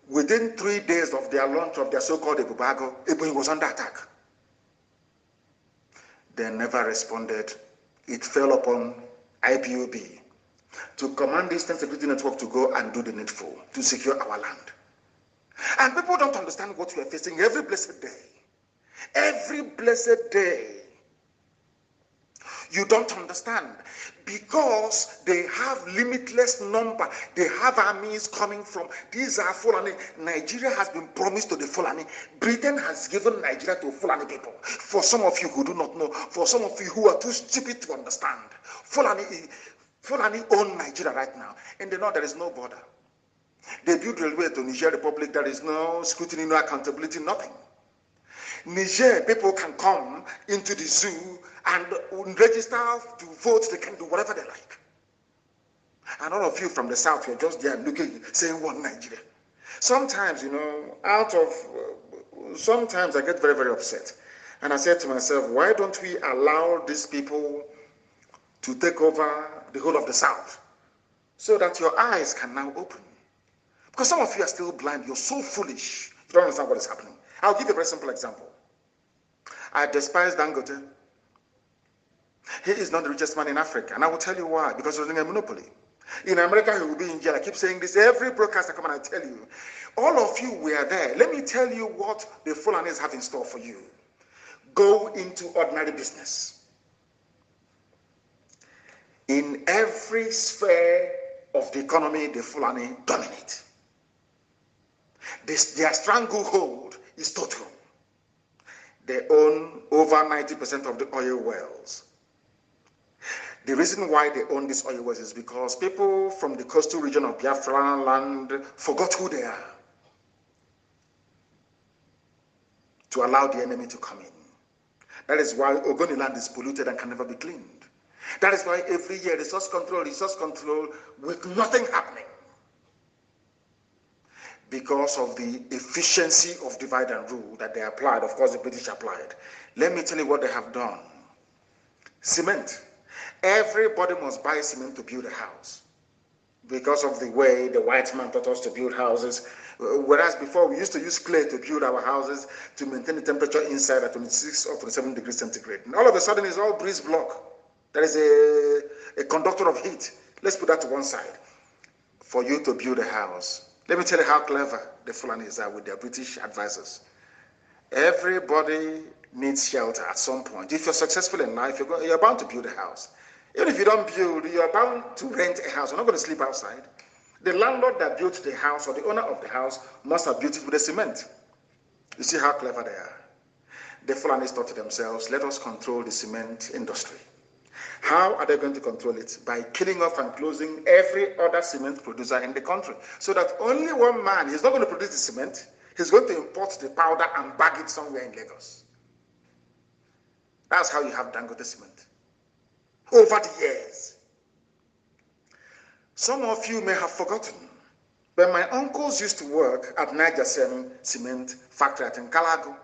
Within 3 days of their launch of their so-called Ebubago, Ebonyi was under attack. They never responded. It fell upon IPOB to command the Eastern Security Network to go and do the needful to secure our land. And people don't understand what we are facing every blessed day. Every blessed day. You don't understand, because they have limitless number. They have armies coming from, these are Fulani. Nigeria has been promised to the Fulani. Britain has given Nigeria to Fulani people. For some of you who do not know, for some of you who are too stupid to understand, Fulani own Nigeria right now. And they know there is no border. They built railway to Niger Republic. There is no scrutiny, no accountability, nothing. Niger people can come into the zoo and register to vote. They can do whatever they like. And all of you from the south, you're just there looking, saying, one Nigeria. Sometimes, sometimes I get very, very upset. And I said to myself, why don't we allow these people to take over the whole of the south so that your eyes can now open? Because some of you are still blind. You're so foolish. You don't understand what is happening. I'll give you a very simple example. I despise Dangote. He is not the richest man in Africa. And I will tell you why. Because he's running a monopoly. In America, he will be in jail. I keep saying this. Every broadcaster come and I tell you. All of you were there. Let me tell you what the Fulanis have in store for you. Go into ordinary business. In every sphere of the economy, the Fulani dominate. Their stranglehold is total. They own over 90% of the oil wells. The reason why they own these oil wells is because people from the coastal region of Biafra land forgot who they are to allow the enemy to come in. That is why Ogoni land is polluted and can never be cleaned. That is why every year resource control with nothing happening. Because of the efficiency of divide and rule that they applied. Of course, the British applied. Let me tell you what they have done. Cement. Everybody must buy cement to build a house. Because of the way the white man taught us to build houses. Whereas before we used to use clay to build our houses to maintain the temperature inside at 26 or 27 degrees centigrade. And all of a sudden it's all breeze block. There is a conductor of heat. Let's put that to one side. For you to build a house. Let me tell you how clever the Fulanis are with their British advisors. Everybody needs shelter at some point. If you're successful in life, you're bound to build a house. Even if you don't build, you're bound to rent a house. You're not going to sleep outside. The landlord that built the house or the owner of the house must have built it with a cement. You see how clever they are. The Fulanis thought to themselves, let us control the cement industry. How are they going to control it? By killing off and closing every other cement producer in the country. So that only one man, he's not going to produce the cement, he's going to import the powder and bag it somewhere in Lagos. That's how you have Dangote cement. Over the years. Some of you may have forgotten, but my uncles used to work at Niger Cement Factory at Nkalagu,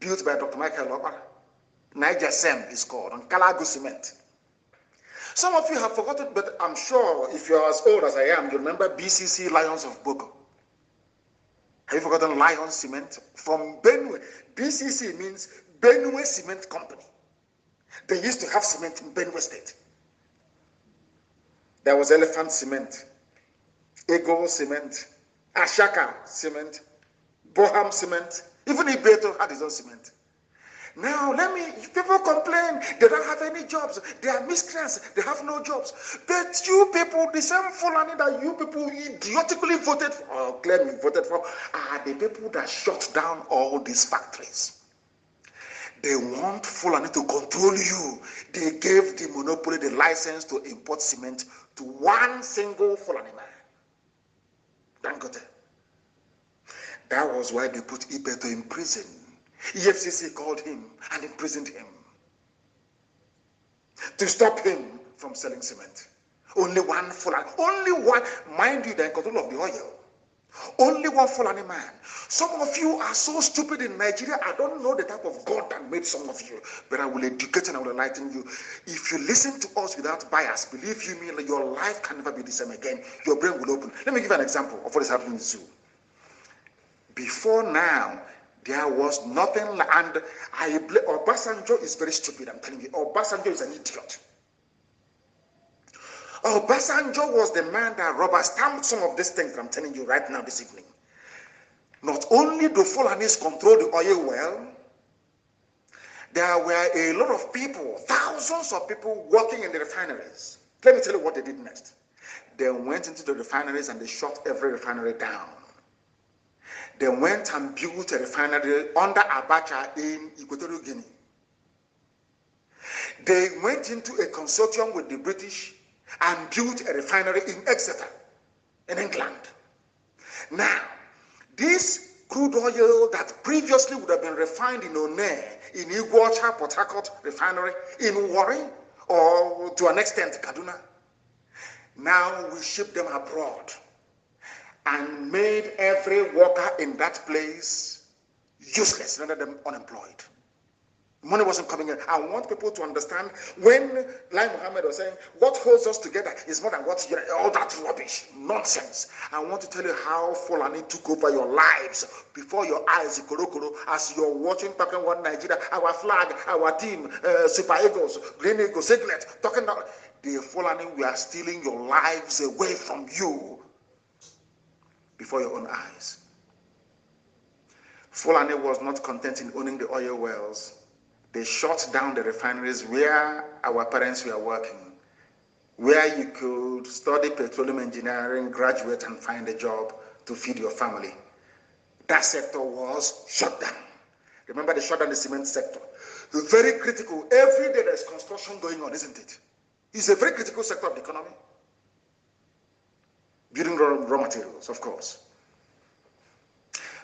built by Dr. Michael Obara. Niger Sem is called, on Kalagu Cement. Some of you have forgotten, but I'm sure if you're as old as I am, you remember BCC Lions of Boko. Have you forgotten Lions Cement? From Benue. BCC means Benue Cement Company. They used to have cement in Benue State. There was Elephant Cement, Ego Cement, Ashaka Cement, Boham Cement, even Ibeto had his own cement. Now, people complain, they don't have any jobs, they are miscreants, they have no jobs. But you people, the same Fulani that you people idiotically voted for, or claim you voted for, are the people that shut down all these factories. They want Fulani to control you. They gave the monopoly, the license to import cement to one single Fulani man, Dangote. That was why they put Ibeto in prison. EFCC called him and imprisoned him to stop him from selling cement. Only one Fulani, only one, mind you, they're in control of the oil. Only one Fulani man. Some of you are so stupid in Nigeria. I don't know the type of God that made some of you, but I will educate and I will enlighten you. If you listen to us without bias, believe you me, your life can never be the same again. Your brain will open. Let me give you an example of what is happening in the zoo. Before now, there was nothing, and Obasanjo is very stupid, I'm telling you. Obasanjo is an idiot. Obasanjo was the man that rubber stamped some of these things I'm telling you right now this evening. Not only do Fulanis control the oil well, there were a lot of people, thousands of people working in the refineries. Let me tell you what they did next. They went into the refineries and they shut every refinery down. They went and built a refinery under Abacha in Equatorial Guinea. They went into a consortium with the British and built a refinery in Exeter, in England. Now, this crude oil that previously would have been refined in One, in Iguacha, Port Harcourt refinery, in Warri, or to an extent Kaduna, now we ship them abroad and made every worker in that place useless, rendered them unemployed. Money wasn't coming in. I want people to understand when Lai Mohammed was saying, what holds us together is more than what, all that rubbish, nonsense. I want to tell you how Fulani took over your lives before your eyes, as you're watching Talking One Nigeria, our flag, our team, Super Eagles, Green Eagles, Siglet, talking about the Fulani, we are stealing your lives away from you before your own eyes. Fulani was not content in owning the oil wells. They shut down the refineries where our parents were working, where you could study petroleum engineering, graduate, and find a job to feed your family. That sector was shut down. Remember, they shut down the cement sector. Very critical. Every day there's construction going on, isn't it? It's a very critical sector of the economy. Building raw materials, of course.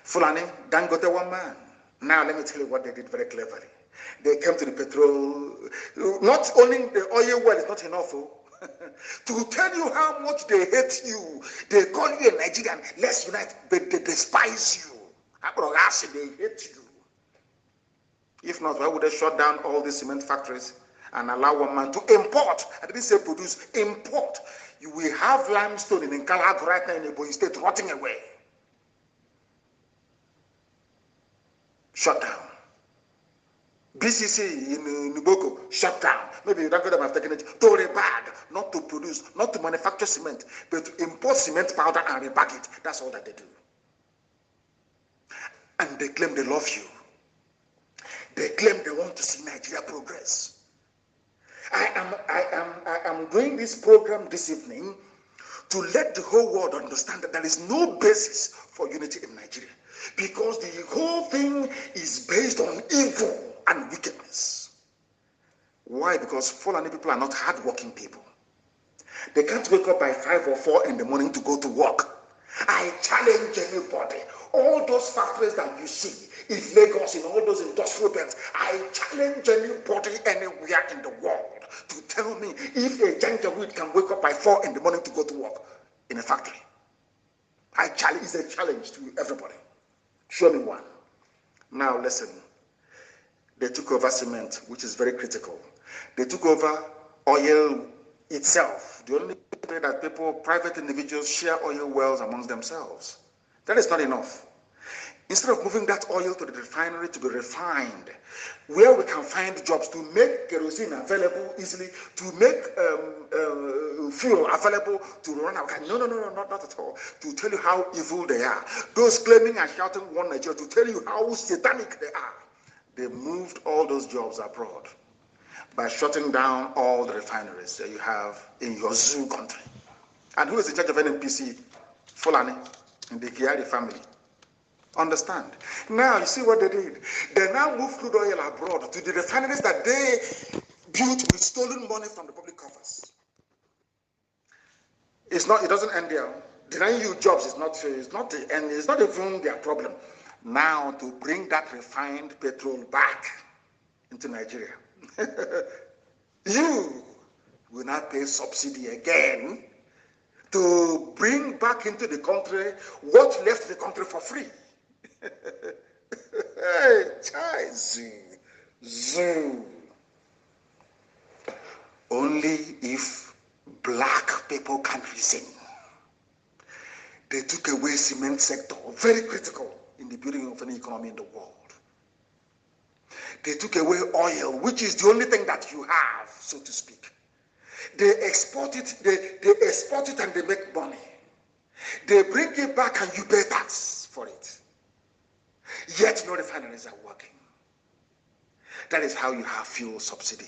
Fulani, Dangote one man. Now let me tell you what they did very cleverly. They came to the petrol. Not owning the oil well is not enough. To tell you how much they hate you, they call you a Nigerian, let's unite, but they despise you. They hate you. If not, why would they shut down all the cement factories and allow one man to import? I didn't say produce, import. You will have limestone in Nkalagu right now in Ebonyi State rotting away. Shut down. BCC in Nuboko, shut down. Maybe you don't get them have taken it to rebag, not to produce, not to manufacture cement, but to import cement powder and rebag it. That's all that they do. And they claim they love you. They claim they want to see Nigeria progress. I am doing this program this evening to let the whole world understand that there is no basis for unity in Nigeria, because the whole thing is based on evil and wickedness. Why? Because Fulani people are not hardworking people. They can't wake up by 5 or 4 in the morning to go to work. I challenge anybody. All those factories that you see in Lagos, in all those industrial belts, I challenge anybody anywhere in the world to tell me if a Janjaweed can wake up by 4 in the morning to go to work in a factory. It's a challenge to everybody. Show me one. Now listen. They took over cement, which is very critical. They took over oil itself. The only way that people, private individuals, share oil wells amongst themselves. That is not enough. Instead of moving that oil to the refinery to be refined, where we can find jobs to make kerosene available easily, to make fuel available to run our car. No, not at all. To tell you how evil they are. Those claiming and shouting one Nigeria, to tell you how satanic they are. They moved all those jobs abroad by shutting down all the refineries that you have in your zoo country. And who is in charge of NNPC? Fulani, in the Kiari family. Understand? Now, you see what they did? They now moved crude oil abroad to the refineries that they built with stolen money from the public coffers. It doesn't end there. Denying you jobs is not the end. It's not even their problem. now to bring that refined petrol back into Nigeria. You will not pay subsidy again to bring back into the country what left the country for free. Hey, chai, zoo. Only if black people can reason. They took away cement sector, very critical in the building of an economy in the world. They took away oil, which is the only thing that you have, so to speak. They export it, they export it and they make money. They bring it back and you pay tax for it. Yet no refineries are working. That is how you have fuel subsidy.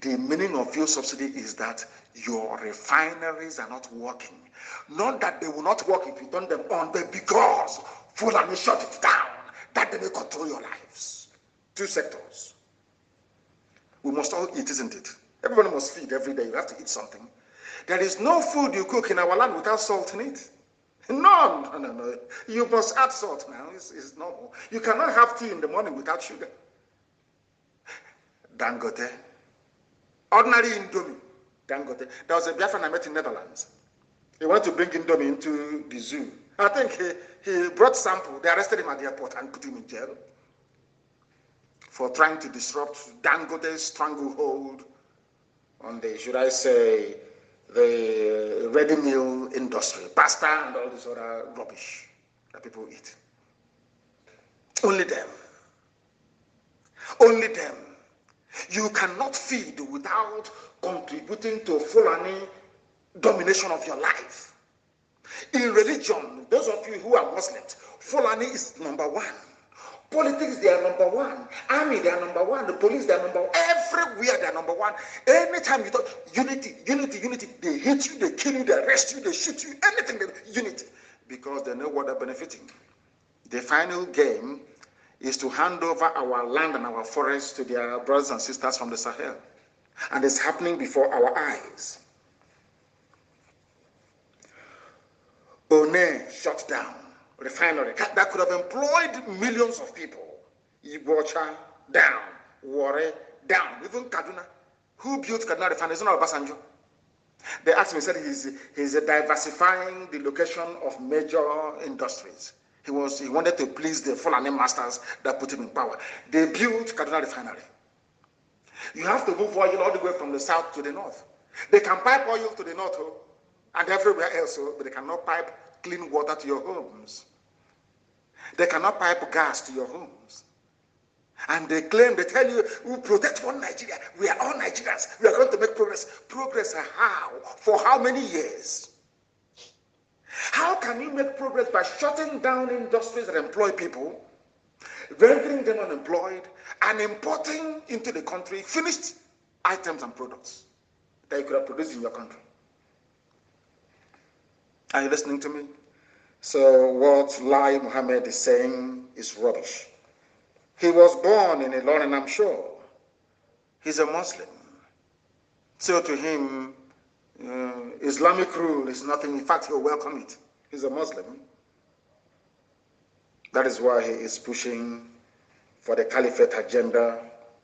The meaning of fuel subsidy is that your refineries are not working. Not that they will not work if you turn them on, but because Fulani shut it down, that they may control your lives. Two sectors. We must all eat, isn't it? Everybody must feed every day. You have to eat something. There is no food you cook in our land without salt in it. No. You must add salt now. It's normal. You cannot have tea in the morning without sugar. Dangote. Ordinary Indomie. Dangote. There was a Biafran I met in Netherlands. He wanted to bring Indomie into the zoo. I think he brought sample. They arrested him at the airport and put him in jail for trying to disrupt Dangote's stranglehold on the, should I say, the ready meal industry, pasta and all this other rubbish that people eat. Only them. Only them. You cannot feed without contributing to Fulani domination of your life. In religion, those of you who are Muslims, Fulani is number one. Politics, they are number one. Army, they are number one. The police, they are number one. Everywhere, they are number one. Anytime you talk, unity. They hate you, they kill you, they arrest you, they shoot you, anything, unity. Because they know what they're benefiting. The final game is to hand over our land and our forests to their brothers and sisters from the Sahel. And it's happening before our eyes. One shut down refinery that could have employed millions of people. Ibocha down, Warre down, even Kaduna. Who built Kaduna refinery? It's not Obasanjo. They asked me, said he's diversifying the location of major industries. He wanted to please the Fulani masters that put him in power. They built Kaduna refinery. You have to move oil all the way from the south to the north. They can pipe oil to the north and everywhere else, but they cannot pipe clean water to your homes. They cannot pipe gas to your homes. And they claim, they tell you, we protect one Nigeria. We are all Nigerians. We are going to make progress. Progress how? For how many years? How can you make progress by shutting down industries that employ people, rendering them unemployed, and importing into the country finished items and products that you could have produced in your country? Are you listening to me? So what Lai Mohammed is saying is rubbish. He was born in Ilorin, I'm sure. He's a Muslim. So to him, Islamic rule is nothing. In fact, he'll welcome it. He's a Muslim. That is why he is pushing for the caliphate agenda,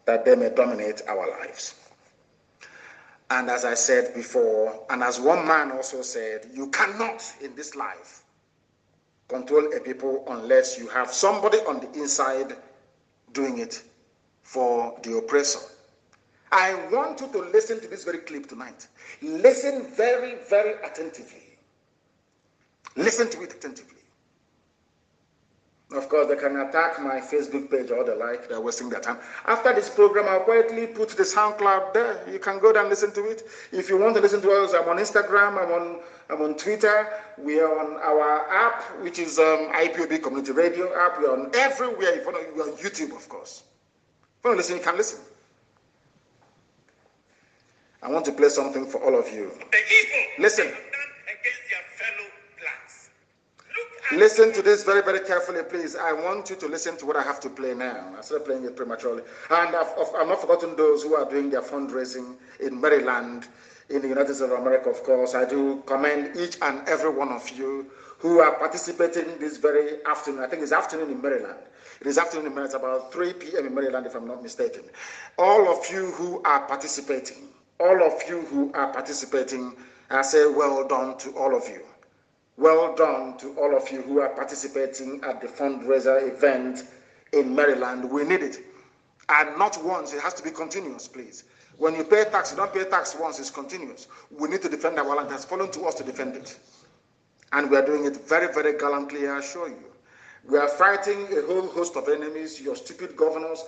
that they may dominate our lives. And as I said before, and as one man also said, you cannot in this life control a people unless you have somebody on the inside doing it for the oppressor. I want you to listen to this very clip tonight. Listen very, very attentively. Listen to it attentively. Of course, they can attack my Facebook page or the like. They're wasting their time. After this program, I'll quietly put the SoundCloud there. You can go down and listen to it. If you want to listen to us, I'm on Instagram. I'm on Twitter. We are on our app, which is IPOB Community Radio app. We're on everywhere. If you want to, we're on YouTube, of course. If you want to listen, you can listen. I want to play something for all of you. The evil listen. Against their fellow blacks. Listen to this very, very carefully, please. I want you to listen to what I have to play now. I started playing it prematurely. And I've not forgotten those who are doing their fundraising in Maryland, in the United States of America, of course. I do commend each and every one of you who are participating this very afternoon. I think it's afternoon in Maryland. It is afternoon in Maryland. It's about 3 p.m. in Maryland, if I'm not mistaken. All of you who are participating, I say well done to all of you. Well done to all of you who are participating at the fundraiser event in Maryland. We need it. And not once, it has to be continuous, please. When you pay tax, you don't pay tax once, it's continuous. We need to defend our land. It has fallen to us to defend it. And we are doing it very, very gallantly, I assure you. We are fighting a whole host of enemies, your stupid governors,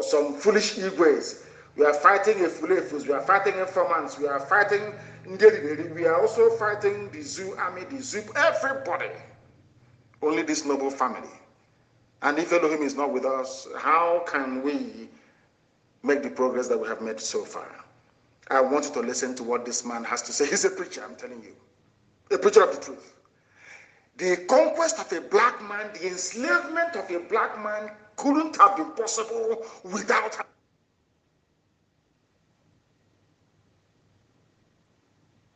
some foolish Igwes. We are fighting Efulefus, we are fighting informants, we are fighting Ndeli, we are also fighting the Zoo army, the Zoo, everybody. Only this noble family. And if Elohim is not with us, how can we make the progress that we have made so far? I want you to listen to what this man has to say. He's a preacher, I'm telling you. A preacher of the truth. The conquest of a black man, the enslavement of a black man couldn't have been possible without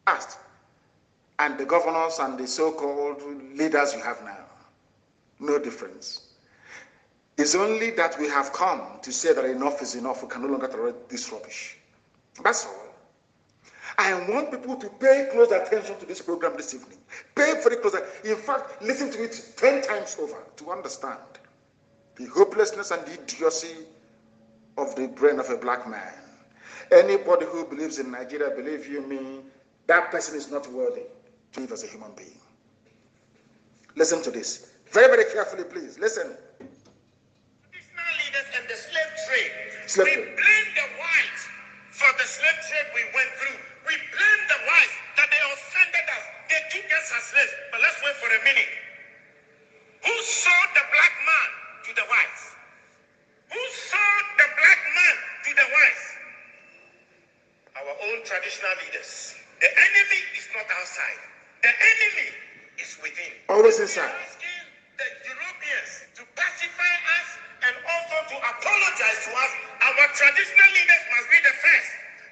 past and the governors and the so-called leaders you have now. No difference. It's only that we have come to say that enough is enough. We can no longer tolerate this rubbish. That's all. I want people to pay close attention to this program this evening. Pay very close attention. In fact, listen to it 10 times over to understand the hopelessness and the idiocy of the brain of a black man. Anybody who believes in Nigeria, believe you me, that person is not worthy to live as a human being. Listen to this. Very, very carefully, please. Listen. Traditional leaders and the slave trade. We blame the whites for the slave trade we went through. We blame the whites that they offended us. They took us as slaves. But let's wait for a minute. Who sold the black man to the whites? Who sold the black man to the whites? Our own traditional leaders. The enemy is not outside. The enemy is within. Always inside. We are asking the Europeans to pacify us and also to apologize to us. Our traditional leaders must be the first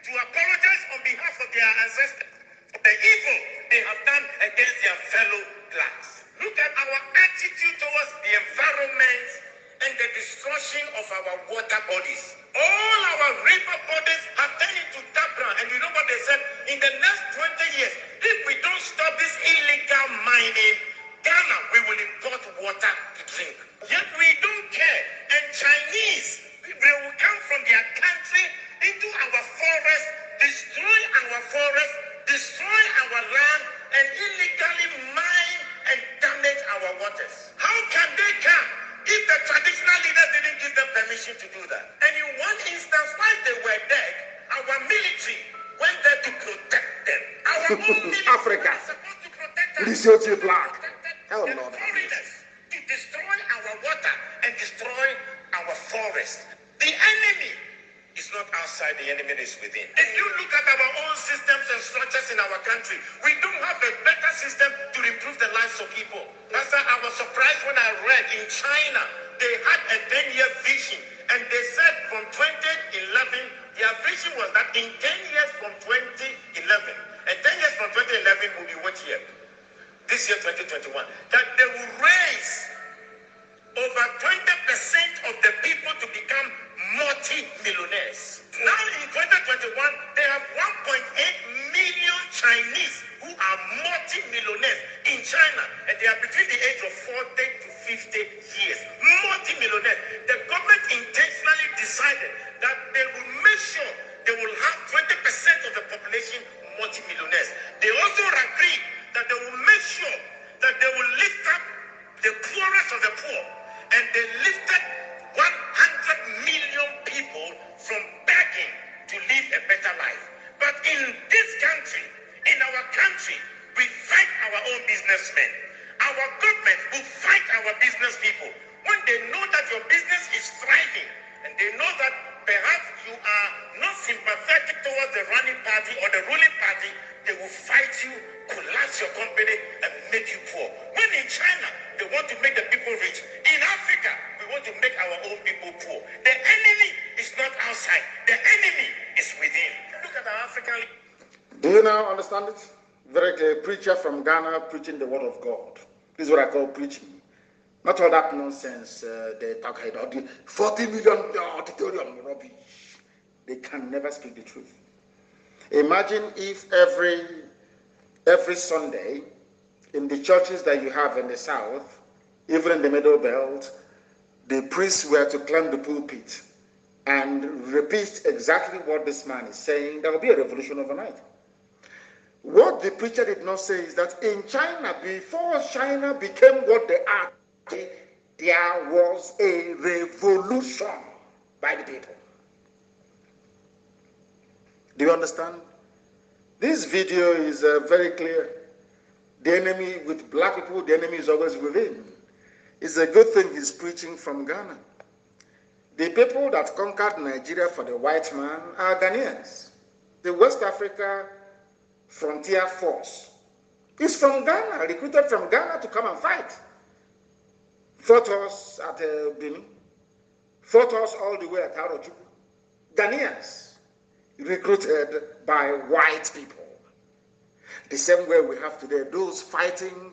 to apologize on behalf of their ancestors for the evil they have done against their fellow blacks. Look at our attitude towards the environment and the destruction of our water bodies. All our river bodies have turned into Tabra, and you know what they said? In the next 20 years, if we don't stop this illegal mining, Ghana, we will import water to drink. Yet we don't care. And Chinese, they will come from their country into our forest, destroy our land, and illegally mine and damage our waters. How can they come if the traditional leaders didn't give them permission to do that? And in one instance, while they were dead, our military went there to protect them. Our own military Africa. was supposed to protect us. Lesotho black. Hell The no. foreigners to destroy our water and destroy our forest. The enemy is not outside, the enemy is within. If you look at our own systems and structures in our country, we don't have a better system to improve the lives of people. Pastor, I was surprised when I read in China, they had a 10-year vision, and they said from 2011, their vision was that in 10 years from 2011, and 10 years from 2011 will be what year? This year, 2021, that they will raise over 20% of the people to become multi-millionaires. Now in 2021, they have 1.8 million Chinese who are multi-millionaires in China, and they are between the age of 40 to 50 years. Multi-millionaires. The government intentionally decided that they will make sure they will have 20% of the population multi-millionaires. They also agreed that they will make sure that they will lift up the poorest of the poor, and they lifted 100 million people from begging to live a better life. But in this country, in our country, we fight our own businessmen. Our government will fight our business people. When they know that your business is thriving, and they know that perhaps you are not sympathetic towards the running party or the ruling party, they will fight you, collapse your company, and make you poor. When in China, they want to make the people rich. In Africa, we want to make our own people poor. The enemy is not outside. The enemy is within. Look at our African. Do you now understand it? Very clear. Preacher from Ghana preaching the word of God. This is what I call preaching. Not all that nonsense they talk about. The 40 million auditorium rubbish. They can never speak the truth. Imagine if every Sunday in the churches that you have in the south, even in the middle belt, the priests were to climb the pulpit and repeat exactly what this man is saying. There will be a revolution overnight. What the preacher did not say is that in China, before China became what they are today, there was a revolution by the people. Do you understand? This video is very clear. The enemy with black people, the enemy is always within. It's a good thing he's preaching from Ghana. The people that conquered Nigeria for the white man are Ghanaians. The West Africa Frontier Force is from Ghana, recruited from Ghana to come and fight. Fought us at Benin, fought us all the way at Arochukwu. Ghanaians, recruited by white people. The same way we have today, those fighting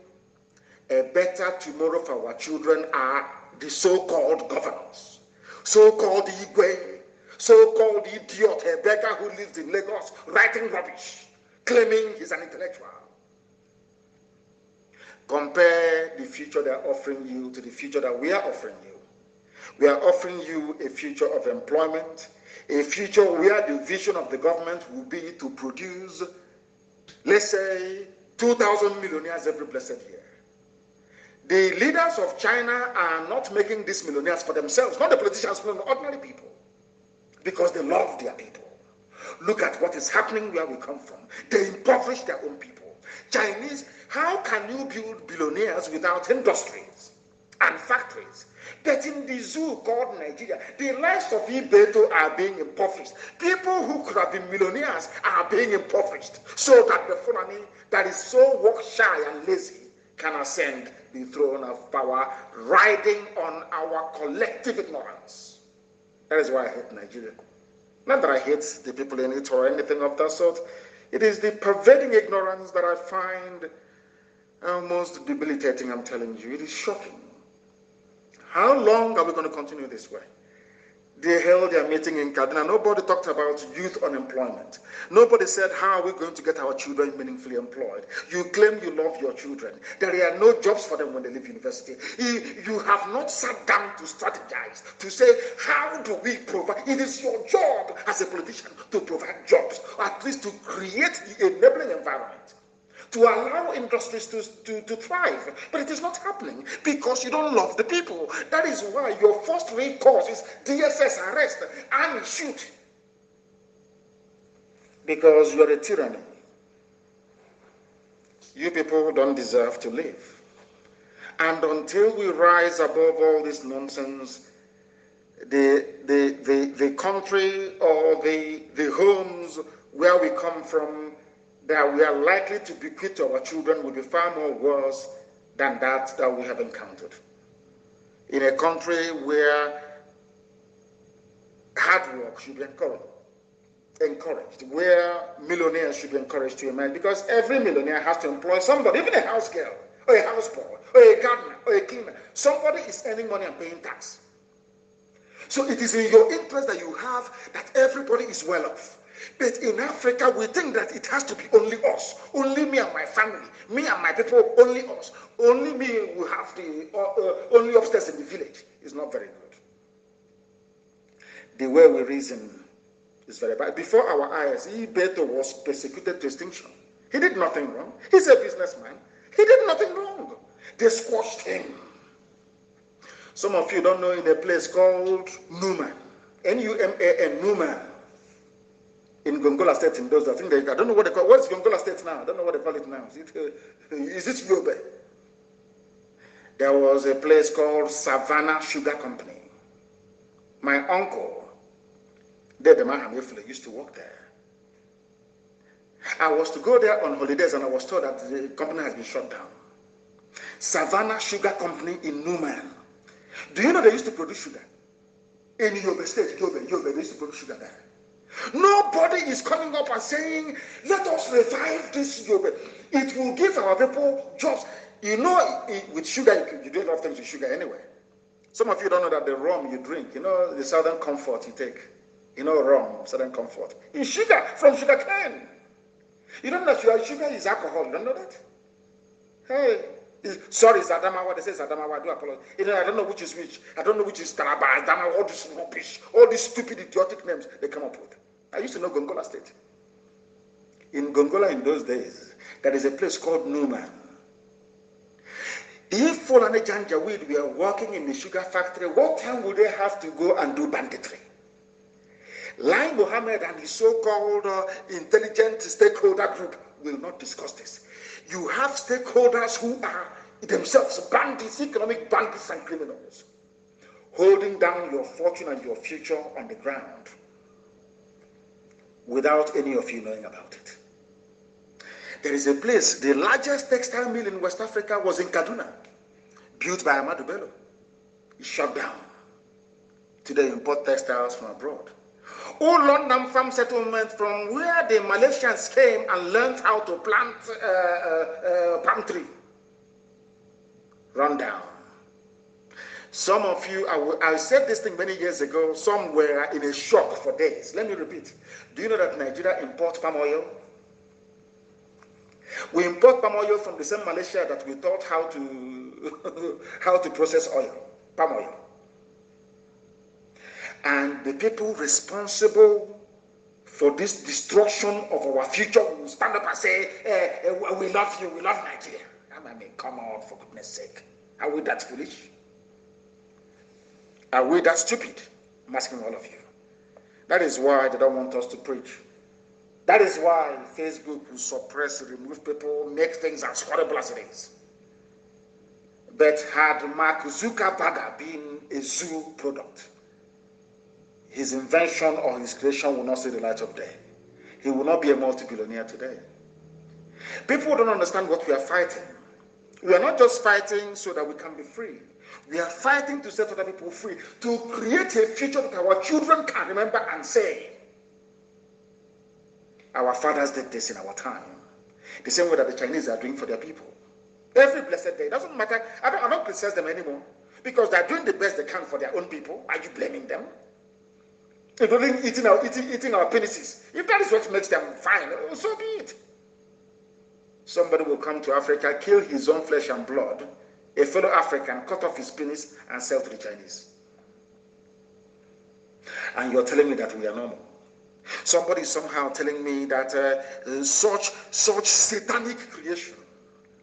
a better tomorrow for our children are the so-called governors, so-called Igwe, so-called idiot, a beggar who lives in Lagos, writing rubbish, claiming he's an intellectual. Compare the future they're offering you to the future that we are offering you. We are offering you a future of employment, a future where the vision of the government will be to produce, let's say, 2,000 millionaires every blessed year. The leaders of China are not making these millionaires for themselves, not the politicians, but ordinary people, because they love their people. Look at what is happening where we come from. They impoverish their own people. Chinese, how can you build billionaires without industries and factories? But in the zoo called Nigeria, the lives of Ibeto are being impoverished. People who could have been millionaires are being impoverished, so that the Fulani that is so work shy and lazy can ascend the throne of power, riding on our collective ignorance. That is why I hate Nigeria. Not that I hate the people in it or anything of that sort. It is the pervading ignorance that I find almost debilitating, I'm telling you. It is shocking. How long are we going to continue this way? They held their meeting in Kaduna. Nobody talked about youth unemployment. Nobody said, how are we going to get our children meaningfully employed? You claim you love your children. There are no jobs for them when they leave university. You have not sat down to strategize, to say, how do we provide? It is your job as a politician to provide jobs, or at least to create the enabling environment, to allow industries to thrive. But it is not happening because you don't love the people. That is why your first recourse is DSS arrest and shoot. Because you're a tyranny. You people don't deserve to live. And until we rise above all this nonsense, the country or the homes where we come from, that we are likely to bequeath to our children will be far more worse than that we have encountered. In a country where hard work should be encouraged, where millionaires should be encouraged to emerge, because every millionaire has to employ somebody, even a house girl, or a houseboy, or a gardener, or a cleaner. Somebody is earning money and paying tax. So it is in your interest that you have that everybody is well off. But in Africa, we think that it has to be only us, only me and my family, me and my people, only us, only me who have the only upstairs in the village. Is not very good. The way we reason is very bad. Before our eyes, Ibeto was persecuted to extinction. He did nothing wrong. He's a businessman. He did nothing wrong. They squashed him. Some of you don't know, in a place called Numa, N-U-M-A-N, Numa, in Gongola State in those, I don't know what they call it. What's Gongola State now? I don't know what they call it now. Is it Yobe? There was a place called Savannah Sugar Company. My uncle, the man used to work there. I was to go there on holidays and I was told that the company has been shut down. Savannah Sugar Company in Newman. Do you know they used to produce sugar? In Yobe State, Yobe, they used to produce sugar there. Nobody is coming up and saying, let us revive this yoga. It will give our people jobs. You know, with sugar, you do a lot of things with sugar anyway. Some of you don't know that the rum you drink, you know, the Southern Comfort you take. You know, rum, Southern Comfort. It's sugar from sugar cane. You don't know that sugar is alcohol. You don't know that? Hey, sorry, Zadamawa. They say Zadamawa. I do apologize. You know, I don't know which is which. I don't know which is Taraba, Adamawa, all this rubbish, all these stupid, idiotic names they come up with. I used to know Gongola State. In Gongola in those days, there is a place called Newman. If Fulani Janjaweed were working in the sugar factory, what time would they have to go and do banditry? Lai Mohammed and his so-called intelligent stakeholder group will not discuss this. You have stakeholders who are themselves bandits, economic bandits and criminals, holding down your fortune and your future on the ground without any of you knowing about it. There is a place, the largest textile mill in West Africa was in Kaduna, built by Ahmadu Bello. It shut down. Today import textiles from abroad. Old London farm settlement from where the Malaysians came and learned how to plant palm tree. Run down. Some of you, I said this thing many years ago, some were in a shock for days. Let me repeat. Do you know that Nigeria imports palm oil? We import palm oil from the same Malaysia that we taught how to process oil, palm oil. And the people responsible for this destruction of our future will stand up and say, we love you, we love Nigeria. I mean, come on, for goodness sake. Are we that foolish? Are we that stupid? I'm asking all of you. That is why they don't want us to preach. That is why Facebook will suppress, remove people, make things as horrible as it is. But had Mark Zuckerberg been a zoo product, his invention or his creation will not see the light of day. He will not be a multi-billionaire today. People don't understand what we are fighting. We are not just fighting so that we can be free. We are fighting to set other people free, to create a future that our children can remember and say, our fathers did this in our time. The same way that the Chinese are doing for their people. Every blessed day. It doesn't matter. I don't criticize them anymore because they're doing the best they can for their own people. Are you blaming them? Including eating our penises. If that is what makes them fine, so be it. Somebody will come to Africa, kill his own flesh and blood, a fellow African, cut off his penis and sell to the Chinese. And you're telling me that we are normal. Somebody is somehow telling me that such satanic creation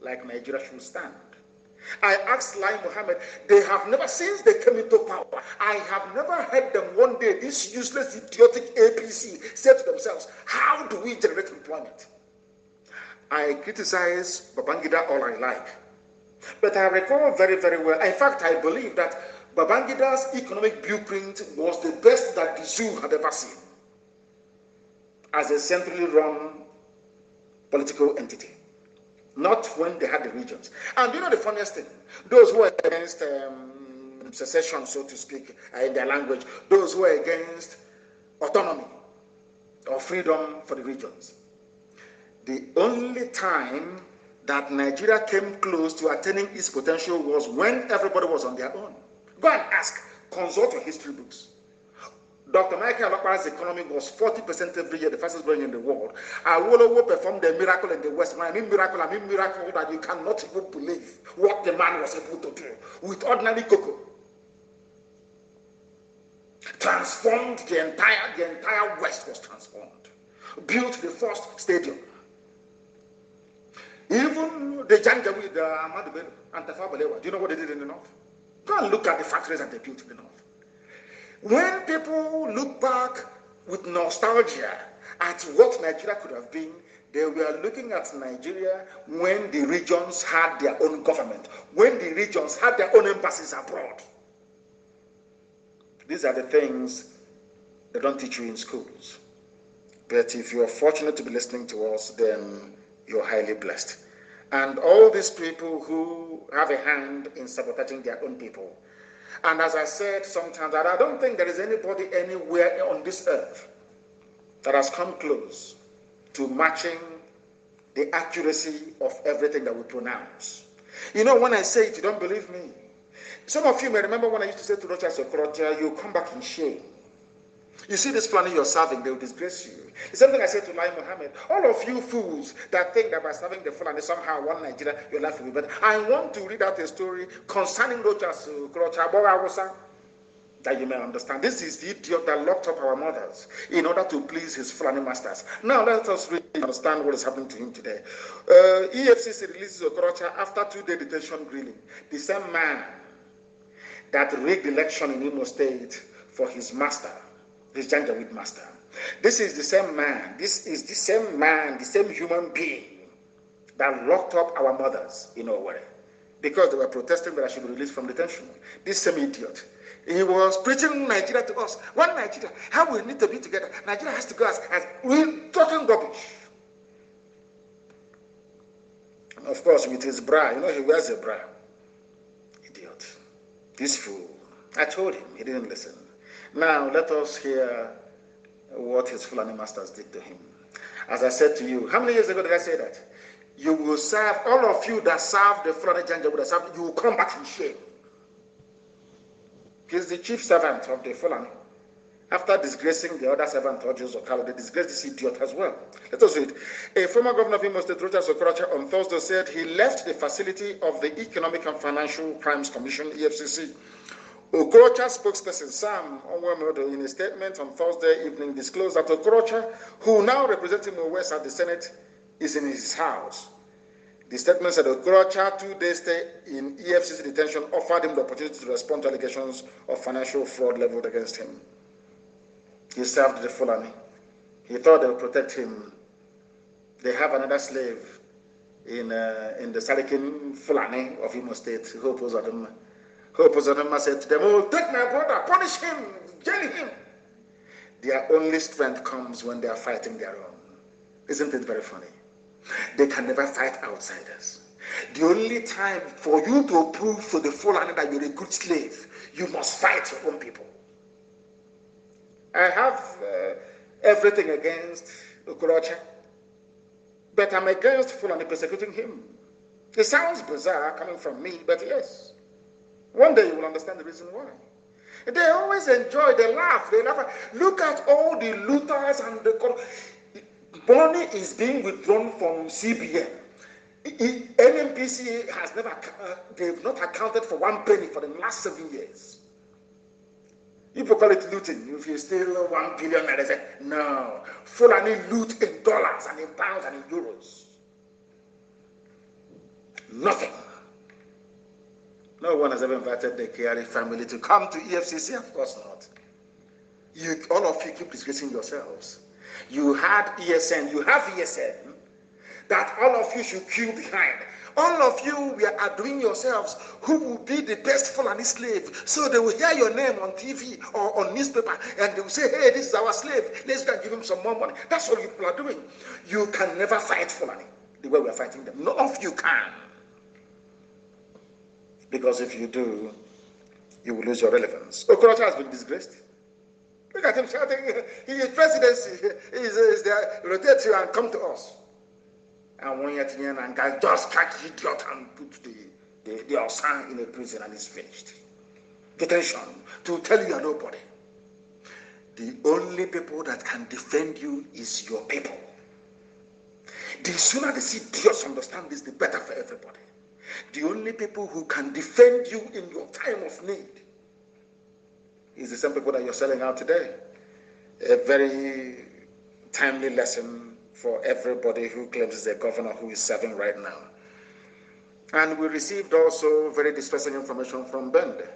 like Nigeria should stand. I asked Lai Mohammed, they have never, since they came into power, I have never heard them one day, this useless, idiotic APC, say to themselves, how do we generate employment? I criticize Babangida all I like. But I recall very, very well, in fact, I believe that Babangida's economic blueprint was the best that the zoo had ever seen as a centrally run political entity. Not when they had the regions. And you know the funniest thing? Those who are against secession, so to speak, in their language, those who are against autonomy or freedom for the regions. The only time that Nigeria came close to attaining its potential was when everybody was on their own. Go and ask, consult your history books. Dr. Michael Alokpa's economy was 40% every year, the fastest growing in the world. Awolowo performed a miracle in the West. When I mean miracle that you cannot even believe what the man was able to do with ordinary cocoa. Transformed the entire West was transformed. Built the first stadium. Even the Janjaweed, Ahmadu Bello, and Tafawa Balewa, do you know what they did in the North? Go and look at the factories that they built in the North. When people look back with nostalgia at what Nigeria could have been, they were looking at Nigeria when the regions had their own government, when the regions had their own embassies abroad. These are the things they don't teach you in schools. But if you are fortunate to be listening to us, then you're highly blessed. And all these people who have a hand in sabotaging their own people. And as I said sometimes, that I don't think there is anybody anywhere on this earth that has come close to matching the accuracy of everything that we pronounce. You know, when I say it, you don't believe me. Some of you may remember when I used to say to Rochas Okorocha, you come back in shame. You see this planning you're serving, they will disgrace you. The same thing I said to Lai Mohammed. All of you fools that think that by serving the Fulani somehow one Nigeria, your life will be better. I want to read out a story concerning Rochas Okorocha, that you may understand. This is the idiot that locked up our mothers in order to please his Fulani masters. Now let us really understand what is happening to him today. EFCC releases Okorocha after 2-day detention grilling. The same man that rigged the election in Imo State for his master, his Janjaweed master. This is the same man, the same human being that locked up our mothers in Owerri because they were protesting that I should be released from detention. This same idiot. He was preaching Nigeria to us. One Nigeria, how we need to be together. Nigeria has to go as we're talking rubbish. And of course, with his bra, you know, he wears a bra. Idiot. This fool. I told him, he didn't listen. Now, let us hear what his Fulani masters did to him. As I said to you, how many years ago did I say that? You will serve, all of you that serve the Fulani Janjaweed, you will come back in shame. He's the chief servant of the Fulani. After disgracing the other servant, Joseph Kalu, they disgraced this idiot as well. Let us read. A former governor of Imo State, Rochas Okorocha, on Thursday said he left the facility of the Economic and Financial Crimes Commission, EFCC. Okorocha spokesperson Sam Onwemodo, in a statement on Thursday evening, disclosed that Okorocha, who now represents Imo West at the Senate, is in his house. The statement said Okorocha, 2-day stay in EFCC detention, offered him the opportunity to respond to allegations of financial fraud leveled against him. He served the Fulani. He thought they would protect him. They have another slave in the Sarikin Fulani of Imo State, Hope Uzodinma said to them, oh, take my brother, punish him, jail him. Their only strength comes when they are fighting their own. Isn't it very funny? They can never fight outsiders. The only time for you to prove to the Fulani that you're a good slave, you must fight your own people. I have everything against Okorocha, but I'm against Fulani persecuting him. It sounds bizarre coming from me, but yes. One day you will understand the reason why. They always enjoy, they laugh. Look at all the looters and the money is being withdrawn from CBN. NNPC has never, they've not accounted for 1 penny for the last 7 years. People call it looting. If you steal 1 billion, they say, no. Fulani loot in dollars and in pounds and in euros. Nothing. No one has ever invited the Kiari family to come to EFCC. Of course not. All of you keep disgracing yourselves. You had ESN, you have ESN, that all of you should queue behind. All of you are doing yourselves who will be the best Fulani slave. So they will hear your name on TV or on newspaper and they will say, hey, this is our slave. Let's go and give him some more money. That's what people are doing. You can never fight Fulani the way we are fighting them. None of you can. Because if you do, you will lose your relevance. Okorocha has been disgraced. Look at him shouting, his presidency is there, rotate you and come to us. And when you're here, and guys just catch the idiot and put the Osan in a prison and it's finished. Detention to tell you are nobody. The only people that can defend you is your people. The sooner these idiots understand this, the better for everybody. The only people who can defend you in your time of need is the same people that you're selling out today. A very timely lesson for everybody who claims is a governor who is serving right now. And we received also very distressing information from Bende.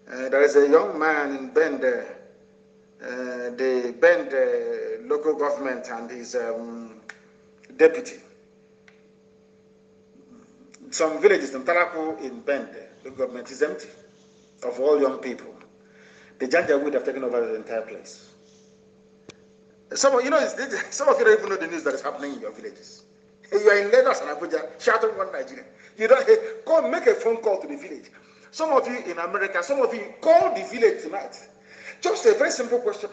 There is a young man in Bende, the Bende local government and his deputy. Some villages in Talaku in Bende, the government is empty of all young people. The Janjaweed have taken over the entire place. Some of you don't even know the news that is happening in your villages. You are in Lagos and Abuja shouting one Nigeria. You don't go make a phone call to the village. Some of you in America, some of you call the village tonight. Just a very simple question.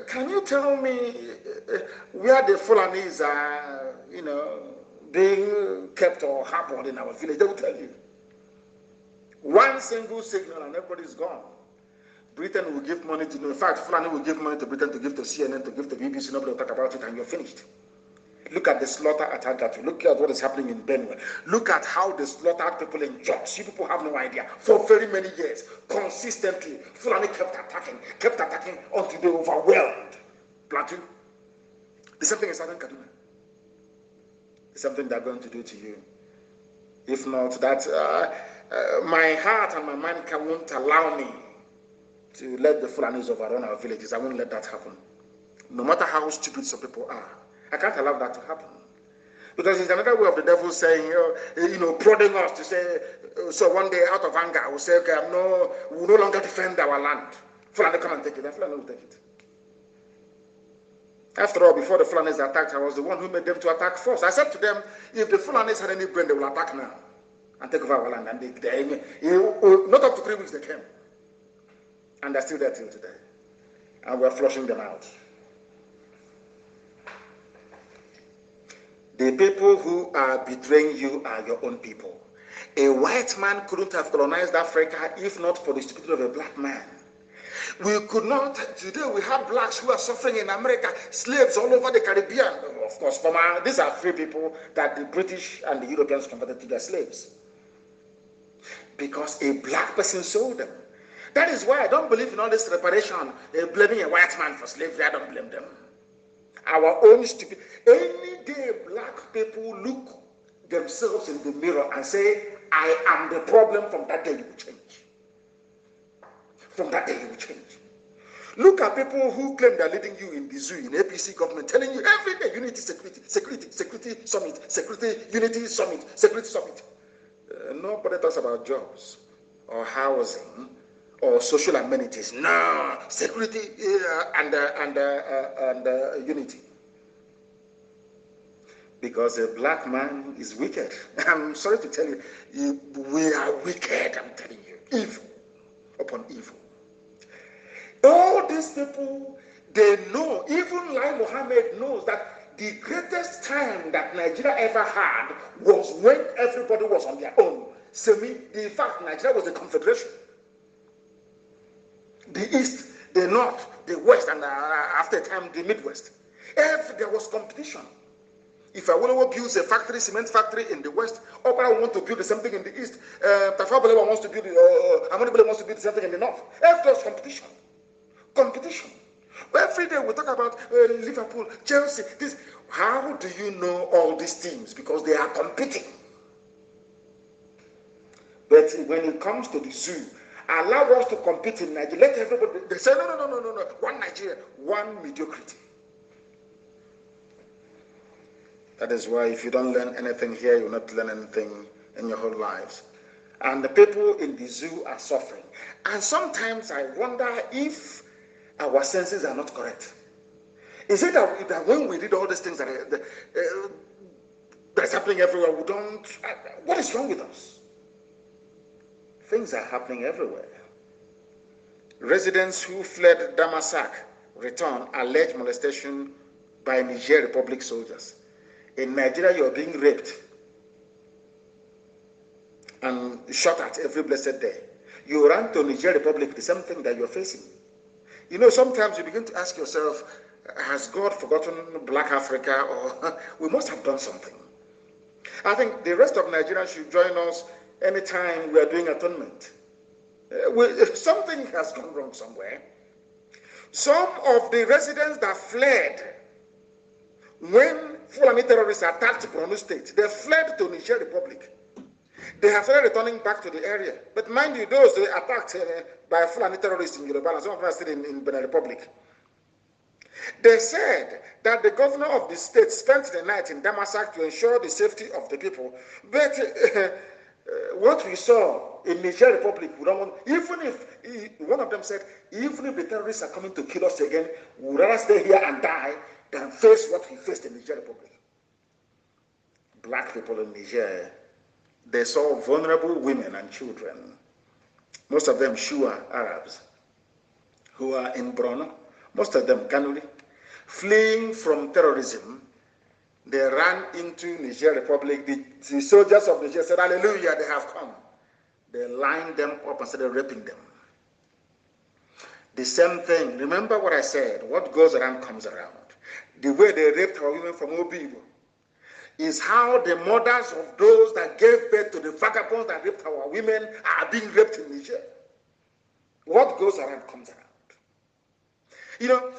Can you tell me where the Fulanis are, being kept or harbored in our village? They will tell you. One single signal and everybody's gone. Britain will give money to, in fact, Fulani will give money to Britain to give to CNN, to give to BBC, nobody will talk about it, and you're finished. Look at the slaughter at Agatu. Look at what is happening in Benue. Look at how they slaughtered people in Jos. You people have no idea. For very many years, consistently, Fulani kept attacking until they overwhelmed Plateau. The same thing is happening in Kaduna. It's something they're going to do to you. If not, that my heart and my mind won't allow me to let the Fulanis overrun our villages. I won't let that happen. No matter how stupid some people are. I can't allow that to happen. Because it's another way of the devil saying, prodding us to say, so one day out of anger, I will say, okay, we will no longer defend our land. Fulani come and take it. And Fulani will take it. After all, before the Fulanis attacked, I was the one who made them to attack first. I said to them, if the Fulanis had any brain, they will attack now and take over our land. And not up to 3 weeks they came. And they're still there till today. And we're flushing them out. The people who are betraying you are your own people. A white man couldn't have colonized Africa if not for the stupidity of a black man. We could not, today we have blacks who are suffering in America, slaves all over the Caribbean. Of course, these are free people that the British and the Europeans converted to their slaves. Because a black person sold them. That is why I don't believe in all this reparation, blaming a white man for slavery. I don't blame them. Our own stupid. Any day black people look themselves in the mirror and say, I am the problem, from that day you will change. From that day you will change. Look at people who claim they're leading you in the zoo, in APC government, telling you every day, unity, security summit, security, unity summit, security summit. Nobody talks about jobs or housing or social amenities. No, security and unity. Because a black man is wicked. I'm sorry to tell you, we are wicked, I'm telling you. Evil upon evil. All these people, they know, even Lai Mohammed knows that the greatest time that Nigeria ever had was when everybody was on their own. In fact, Nigeria was a confederation. The East, the North, the West, and after a time, the Midwest. There was competition. If Awolowo builds a factory, cement factory in the West, Opera wants to build the same thing in the East, Tafawa Balewa wants to build, Amadi Bello wants to build the same thing in the North. There was competition. Competition. Every day we talk about Liverpool, Chelsea, this. How do you know all these teams? Because they are competing. But when it comes to the zoo, allow us to compete in Nigeria. Let everybody, they say, no. One Nigeria, one mediocrity. That is why if you don't learn anything here, you'll not learn anything in your whole lives. And the people in the zoo are suffering. And sometimes I wonder if our senses are not correct. Is it that when we did all these things that's happening everywhere, we don't, what is wrong with us? Things are happening everywhere. Residents who fled Damasak return alleged molestation by Niger Republic soldiers. In Nigeria, you're being raped and shot at every blessed day. You run to Niger Republic, the same thing that you're facing. You know, sometimes you begin to ask yourself, has God forgotten Black Africa, or we must have done something? I think the rest of Nigeria should join us anytime we are doing atonement. Something has gone wrong somewhere. Some of the residents that fled when Fulani terrorists attacked Borno State, they fled to Niger Republic. They have started returning back to the area. But mind you, those attacked by Fulani terrorists in Yoruba, and some of them are still in Benin Republic. They said that the governor of the state spent the night in Damasak to ensure the safety of the people. But what we saw in Niger Republic, we don't want, even if, one of them said, even if the terrorists are coming to kill us again, we would rather stay here and die than face what we faced in Niger Republic. Black people in Niger, they saw vulnerable women and children, most of them Shua Arabs, who are in Borno, most of them Kanuri, fleeing from terrorism. They ran into Niger Republic. The soldiers of Niger said, hallelujah, they have come. They lined them up and started raping them. The same thing. Remember what I said, what goes around comes around. The way they raped our women from Obibo is how the mothers of those that gave birth to the vagabonds that raped our women are being raped in Niger. What goes around comes around. You know,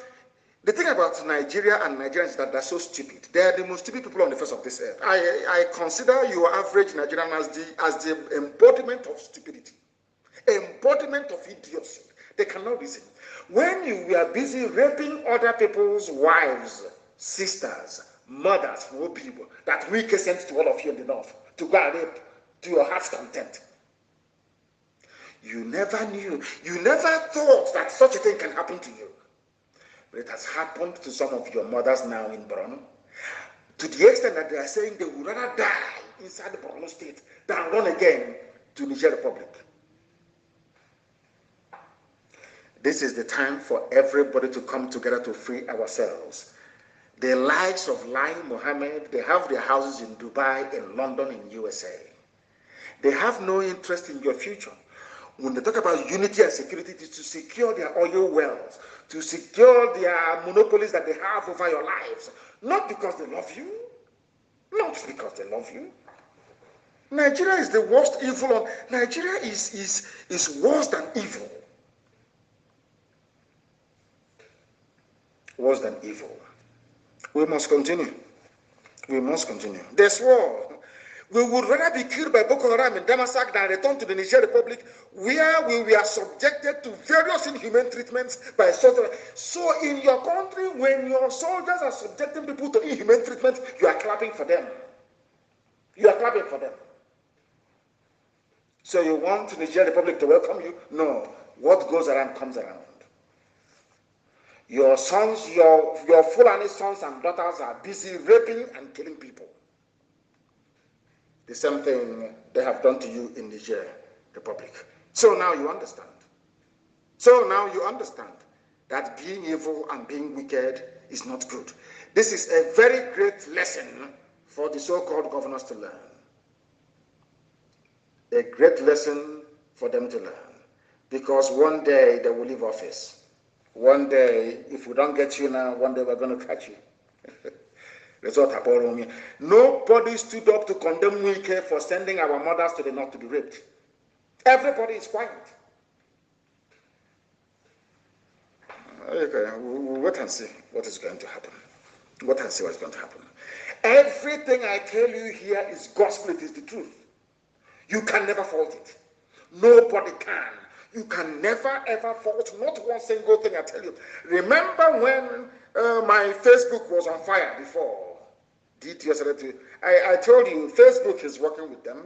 the thing about Nigeria and Nigerians is that they're so stupid. They're the most stupid people on the face of this earth. I consider your average Nigerian as the embodiment of stupidity, embodiment of idiocy. They cannot reason. When you are busy raping other people's wives, sisters, mothers, people that we sent to all of you in the north to go and rape to your heart's content. You never knew, you never thought that such a thing can happen to you. But it has happened to some of your mothers now in Borno, to the extent that they are saying they would rather die inside the Borno state than run again to Niger Republic. This is the time for everybody to come together to free ourselves. The likes of Lai Mohammed, they have their houses in Dubai, in London, in USA. They have no interest in your future. When they talk about unity and security, it is to secure their oil wells, to secure their monopolies that they have over your lives. Not because they love you. Not because they love you. Nigeria is the worst evil. Nigeria is worse than evil. Worse than evil. We must continue. We must continue. They swore we would rather be killed by Boko Haram in Damasak than return to the Niger Republic, where we were subjected to various inhumane treatments by soldiers. So in your country, when your soldiers are subjecting people to inhumane treatment, you are clapping for them. You are clapping for them. So you want the Niger Republic to welcome you? No. What goes around comes around. Your sons, your Fulani sons and daughters are busy raping and killing people. The same thing they have done to you in Niger Republic. So now you understand. So now you understand that being evil and being wicked is not good. This is a very great lesson for the so-called governors to learn. A great lesson for them to learn. Because one day they will leave office. One day, if we don't get you now, one day we're going to catch you. That's what happened. Nobody stood up to condemn Wike for sending our mothers to the north to be raped. Everybody is quiet. Okay, we'll wait and see what is going to happen. Wait and see what's going to happen. Everything I tell you here is gospel, it is the truth. You can never fault it. Nobody can. You can never ever fault not one single thing I tell you. Remember when my Facebook was on fire before? I told you Facebook is working with them,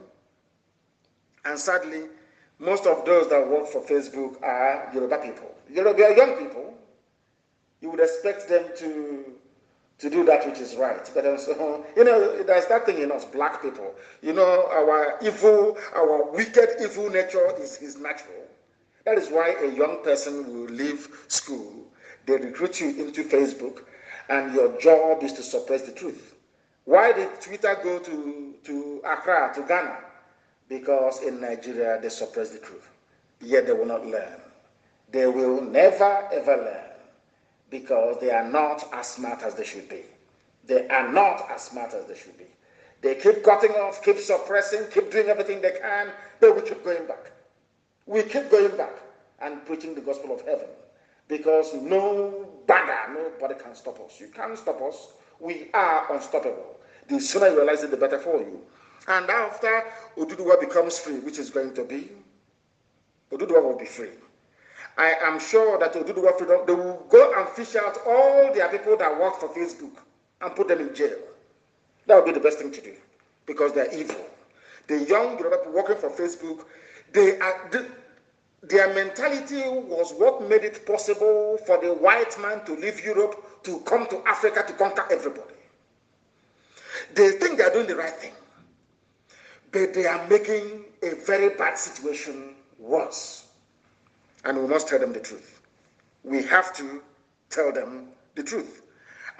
and sadly, most of those that work for Facebook are Yoruba people. Yoruba young people. You would expect them to do that which is right, but also, there's that thing in us, black people. Our evil, our wicked, evil nature is natural. That is why a young person will leave school. They recruit you into Facebook, and your job is to suppress the truth. Why did Twitter go to Accra, to Ghana? Because in Nigeria, they suppress the truth. Yet they will not learn. They will never, ever learn. Because they are not as smart as they should be. They are not as smart as they should be. They keep cutting off, keep suppressing, keep doing everything they can, but we keep going back. We keep going back and preaching the gospel of heaven. Because nobody can stop us. You can't stop us. We are unstoppable. The sooner you realize it, the better for you. And after Oduduwa becomes free, which is going to be, Oduduwa will be free. I am sure that Oduduwa freedom, they will go and fish out all their people that work for Facebook and put them in jail. That would be the best thing to do, because they're evil. The young people working for Facebook, their mentality was what made it possible for the white man to leave Europe to come to Africa to conquer everybody. They think they are doing the right thing, but they are making a very bad situation worse. And we must tell them the truth. We have to tell them the truth.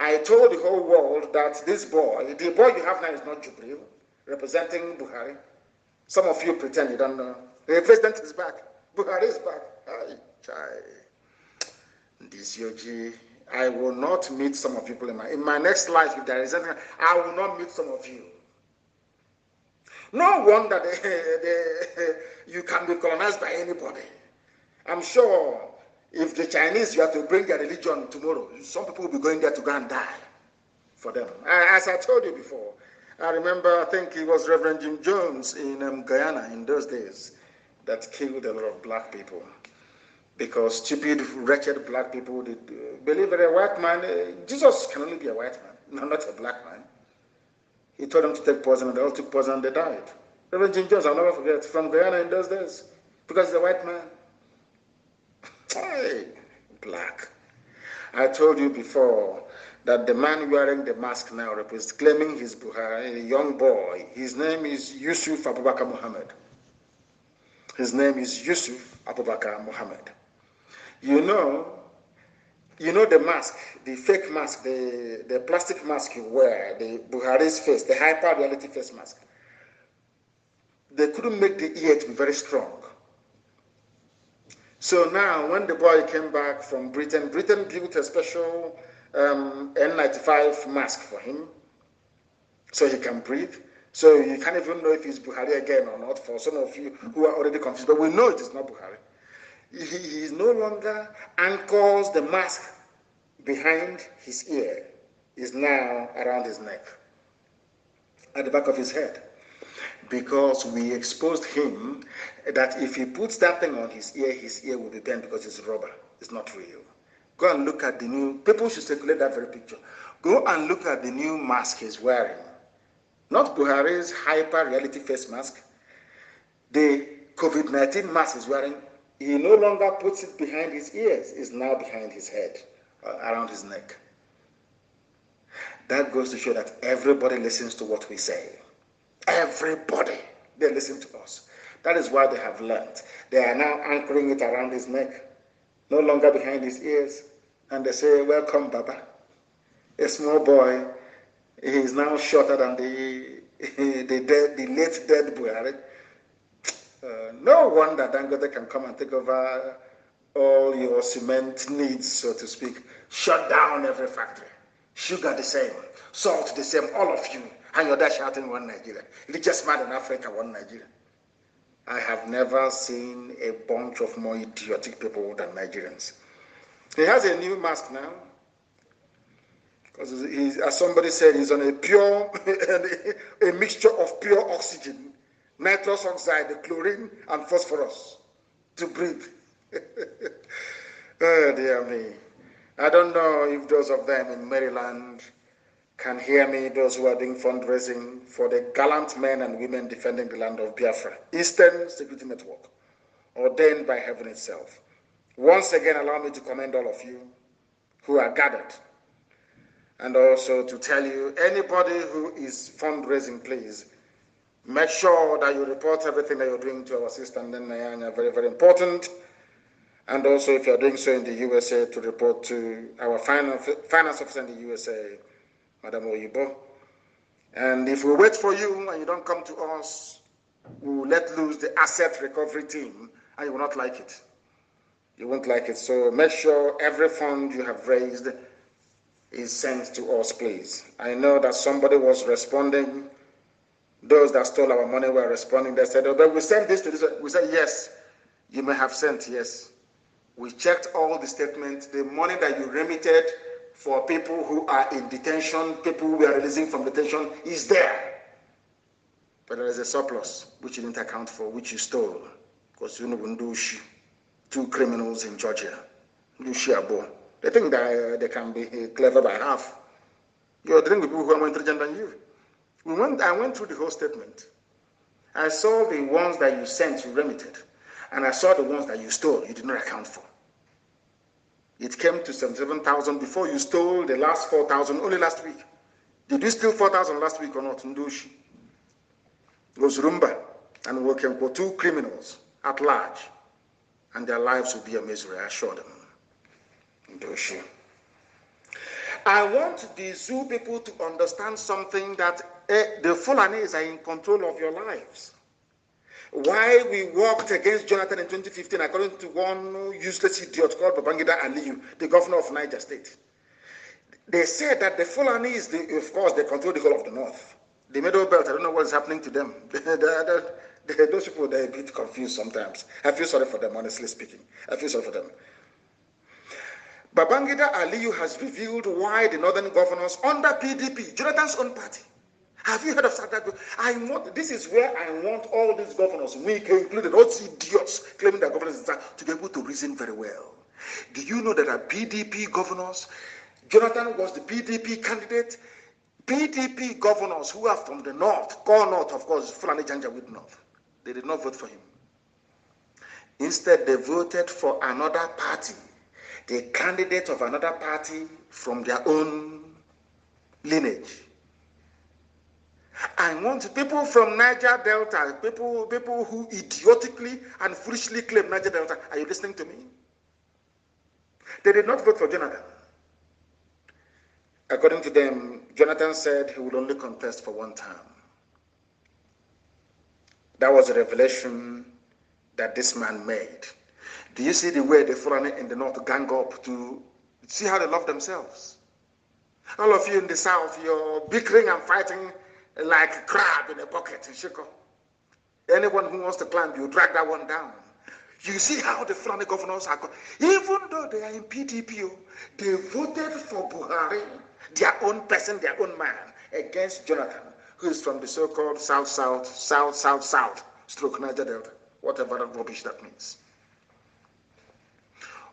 I told the whole world that this boy, the boy you have now is not Jubril, representing Buhari. Some of you pretend you don't know. The president is back. Buhari is back. This Yogi, I will not meet some of people in my next life. If there is anything, I will not meet some of you. No wonder you can be colonized by anybody. I'm sure if the Chinese were to bring their religion tomorrow, some people will be going there to go and die for them. As I told you before, I remember, I think it was Reverend Jim Jones in Guyana in those days that killed a lot of black people because stupid, wretched black people believe that a white man, Jesus can only be a white man, not a black man. He told them to take poison, and they all took poison and they died. Reverend Jim Jones, I'll never forget, from Guyana in those days, because he's a white man. Hey, black. I told you before that the man wearing the mask now is claiming he's Buhari, a young boy. His name is Yusuf Abubakar Muhammad. His name is Yusuf Abubakar Muhammad. You know the mask, the fake mask, the plastic mask you wear, the Buhari's face, the hyper reality face mask. They couldn't make the ear to be very strong. So now, when the boy came back from Britain built a special N95 mask for him so he can breathe. So you can't even know if he's Buhari again or not for some of you who are already confused. But we know it is not Buhari. He no longer anchors the mask behind his ear. Is now around his neck, at the back of his head. Because we exposed him that if he puts that thing on his ear will be bent because it's rubber. It's not real. Go and look at the new, people should circulate that very picture. Go and look at the new mask he's wearing. Not Buhari's hyper reality face mask. The COVID-19 mask he's wearing, he no longer puts it behind his ears. It's now behind his head, around his neck. That goes to show that everybody listens to what we say. Everybody, they listen to us. That is why they have learned. They are now anchoring it around his neck, no longer behind his ears. And they say, welcome, Baba. A small boy, he is now shorter than the late dead Buhari. No wonder Dangote can come and take over all your cement needs, so to speak. Shut down every factory. Sugar the same, salt the same, all of you. And you're there shouting one Nigeria. Richest man in Africa, one Nigeria. I have never seen a bunch of more idiotic people than Nigerians. He has a new mask now. Because as somebody said, he's on a pure, a mixture of pure oxygen, nitrous oxide, chlorine, and phosphorus to breathe. Oh, dear me. I don't know if those of them in Maryland can hear me, those who are doing fundraising for the gallant men and women defending the land of Biafra, Eastern Security Network, ordained by heaven itself. Once again, allow me to commend all of you who are gathered, and also to tell you, anybody who is fundraising, please, make sure that you report everything that you're doing to our sister NNAMDI, very, very important. And also, if you're doing so in the USA, to report to our finance officer in the USA, Madam Oyibo. And if we wait for you and you don't come to us, we will let loose the asset recovery team, and you will not like it. You won't like it. So make sure every fund you have raised is sent to us, please. I know that somebody was responding. Those that stole our money were responding. They said, oh, but we sent this to this. We said, yes, you may have sent, yes. We checked all the statements. The money that you remitted for people who are in detention, people who are releasing from detention, is there. But there is a surplus, which you didn't account for, which you stole. Because you know, two criminals in Georgia. They think that they can be clever by half. You're dealing with people who are more intelligent than you. I went through the whole statement. I saw the ones that you sent, you remitted. And I saw the ones that you stole, you did not account for. It came to 77,000 before you stole the last 4,000 only last week. Did you steal 4,000 last week or not? Ndushi. It was Rumba and working for two criminals at large. And their lives will be a misery, I assure them. Doshi. I want the zoo people to understand something, that the Fulanis are in control of your lives. Why we walked against Jonathan in 2015, according to one useless idiot called Babangida Aliyu, the governor of Niger State. They said that the Fulanis, of course, they control the whole of the north. The Middle Belt, I don't know what is happening to them. Those people, they're a bit confused sometimes. I feel sorry for them, honestly speaking. I feel sorry for them. Babangida Aliyu has revealed why the northern governors under PDP, Jonathan's own party. Have you heard of Sadago? This is where I want all these governors, we included, all these idiots claiming that governors to be able to reason very well. Do you know that our PDP governors, Jonathan was the PDP candidate? PDP governors who are from the north, core north, of course, Fulani Janjaweed North, they did not vote for him. Instead, they voted for another party, the candidate of another party from their own lineage. I want people from Niger Delta, people who idiotically and foolishly claim Niger Delta. Are you listening to me? They did not vote for Jonathan. According to them, Jonathan said he would only contest for one term. That was a revelation that this man made. Do you see the way the Fulani in the north gang up to see how they love themselves? All of you in the south, you're bickering and fighting like a crab in a bucket in Shiko. Anyone who wants to climb, you drag that one down. You see how the Fulani governors are, even though they are in PDP, they voted for Buhari, their own person, their own man, against Jonathan, who is from the so-called South, stroke Niger Delta, whatever that rubbish that means.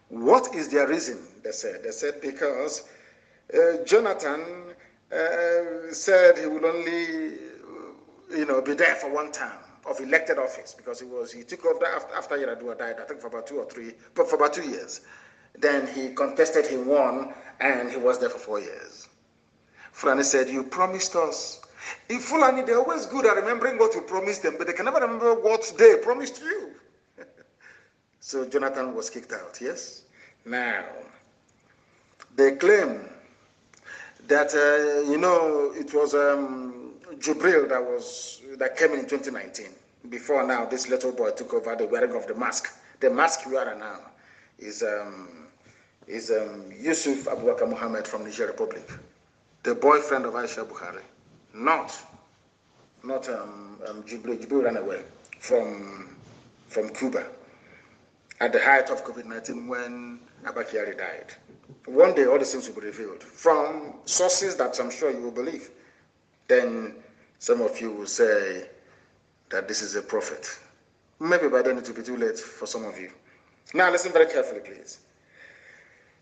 What is their reason? They said because Jonathan said he would only, be there for one term of elected office, because he took over after Yaradua died, I think for about 2 years. Then he contested, he won, and he was there for 4 years. Fulani said, you promised us. In Fulani, they're always good at remembering what you promised them, but they can never remember what they promised you. So Jonathan was kicked out, yes? Now, they claim that, it was Jubril that came in 2019. Before now, this little boy took over the wearing of the mask. The mask wearer now is Yusuf Abubakar Mohammed from Niger Republic, the boyfriend of Aisha Buhari. Not Jubril. Jubril ran away from Cuba at the height of COVID-19 when Abakari died. One day, all these things will be revealed from sources that I'm sure you will believe. Then some of you will say that this is a prophet. Maybe by then it will be too late for some of you. Now listen very carefully, please.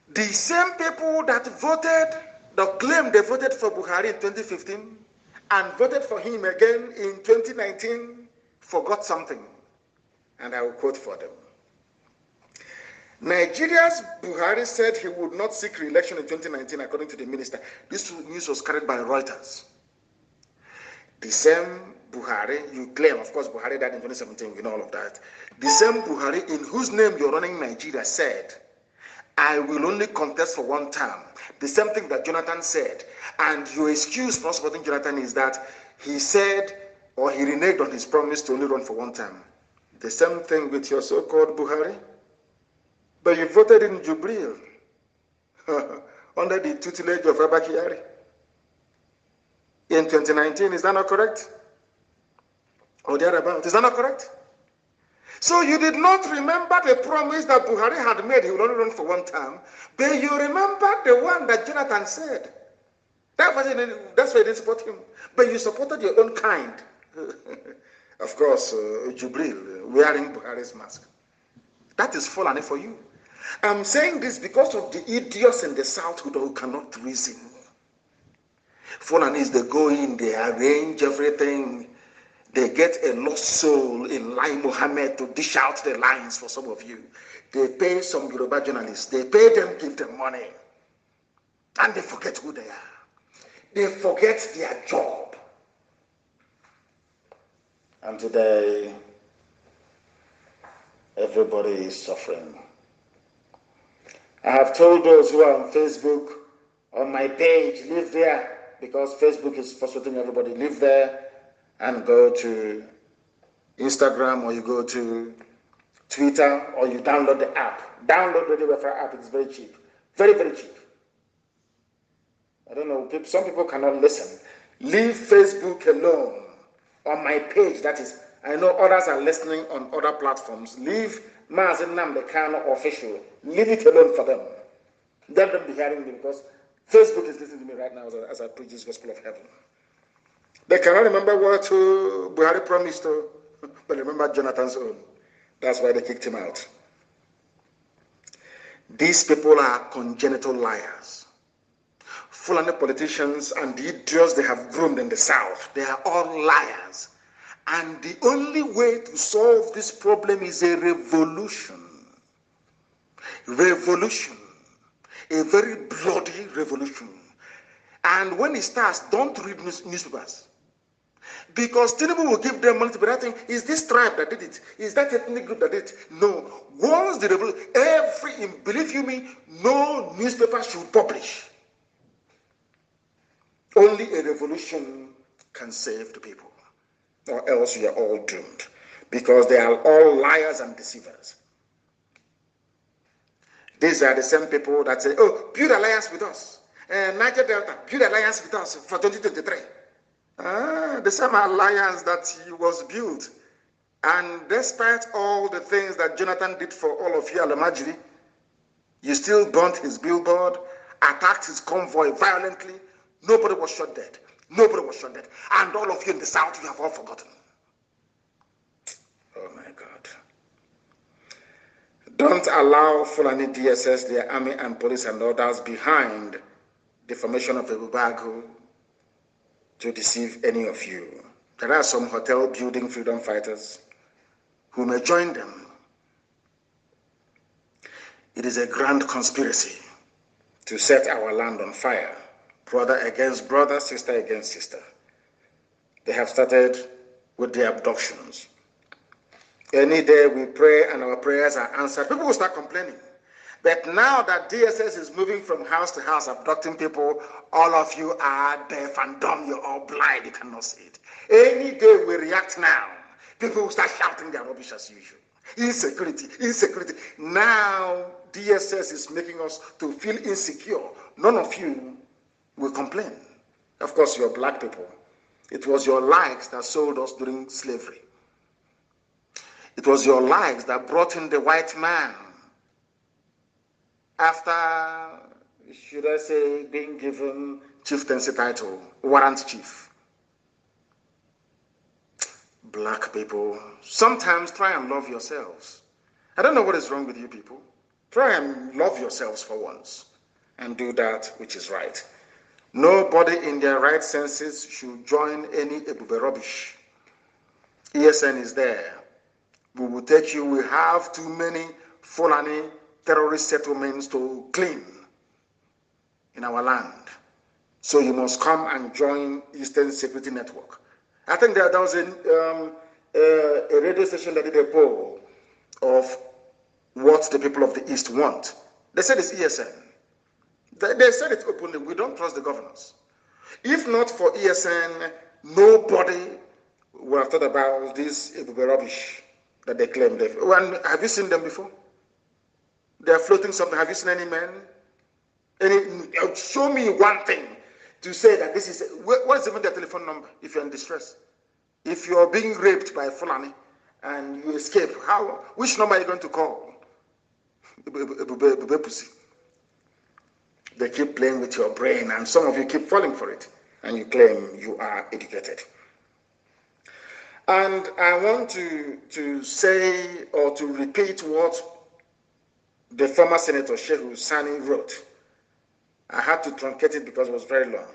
The same people that claimed they voted for Buhari in 2015 and voted for him again in 2019 forgot something. And I will quote for them. Nigeria's Buhari said he would not seek re-election in 2019, according to the minister. This news was carried by Reuters. The same Buhari, you claim, of course, Buhari died in 2017, we know all of that. The same Buhari in whose name you're running Nigeria said, I will only contest for one term. The same thing that Jonathan said. And your excuse for supporting Jonathan is that he said, or he reneged on his promise to only run for one term. The same thing with your so-called Buhari. But you voted in Jubril under the tutelage of Abba Kyari in 2019. Is that not correct? Or thereabout? Is that not correct? So you did not remember the promise that Buhari had made. He would only run for one term. But you remember the one that Jonathan said. That's why you didn't support him. But you supported your own kind. Of course, Jubril wearing Buhari's mask. That is Fulani for you. I'm saying this because of the idiots in the south who cannot reason. Fulanis, they go in, they arrange everything. They get a lost soul in Lai Mohammed to dish out the lines for some of you. They pay some Yoruba journalists. They pay them, give them money. And they forget who they are. They forget their job. And today, everybody is suffering. I have told those who are on Facebook, on my page, live there, because Facebook is frustrating everybody. Live there and go to Instagram, or you go to Twitter, or you download the app. Download the Wi-Fi app. It's very cheap. Very, very cheap. I don't know, some people cannot listen. Leave Facebook alone. On my page, that is, I know others are listening on other platforms. Leave NNAMDI KALU official. Leave it alone for them. Let them be hearing me, because Facebook is listening to me right now as I preach this gospel of heaven. They cannot remember what Buhari promised to, but remember Jonathan's own. That's why they kicked him out. These people are congenital liars. Fulani politicians and the idiots they have groomed in the South, they are all liars. And the only way to solve this problem is a revolution. Revolution. A very bloody revolution. And when it starts, don't read newspapers. Because Tinubu will give them money to be writing, is this tribe that did it? Is that ethnic group that did it? No. Once the revolution, believe you me, no newspaper should publish. Only a revolution can save the people, or else we are all doomed, because they are all liars and deceivers. These are the same people that say, oh, build alliance with us. Niger Delta, build alliance with us for 2023. The same alliance that was built. And despite all the things that Jonathan did for all of you, Alamajiri, you still burnt his billboard, attacked his convoy violently. Nobody was shot dead. Nobody was shot dead. And all of you in the South, you have all forgotten. Oh my God. Don't allow Fulani DSS, their army and police and others behind the formation of a Bubagu to deceive any of you. There are some hotel building freedom fighters who may join them. It is a grand conspiracy to set our land on fire. Brother against brother, sister against sister. They have started with the abductions. Any day we pray and our prayers are answered, people will start complaining. But now that DSS is moving from house to house abducting people, all of you are deaf and dumb, you're all blind, you cannot see it. Any day we react now, people will start shouting their rubbish as usual. Insecurity, insecurity. Now DSS is making us to feel insecure. None of you will complain. Of course, you're black people. It was your likes that sold us during slavery. It was your likes that brought in the white man after, should I say, being given chieftaincy title, warrant chief. Black people, sometimes try and love yourselves. I don't know what is wrong with you people. Try and love yourselves for once and do that which is right. Nobody in their right senses should join any Ebube rubbish. ESN is there. We will take you. We have too many Fulani terrorist settlements to clean in our land. So you must come and join Eastern Security Network. I think there was a radio station that did a poll of what the people of the East want. They said it's ESN. They said it openly. We don't trust the governors. If not for ESN, nobody would have thought about this rubbish that they claim. Have you seen them before? They are floating something. Have you seen any men? Show me one thing to say that this is. What is even their telephone number if you're in distress? If you're being raped by Fulani and you escape, which number are you going to call? They keep playing with your brain, and some of you keep falling for it, and you claim you are educated. And I want to say or to repeat what the former Senator Shehu Sani wrote. I had to truncate it because it was very long.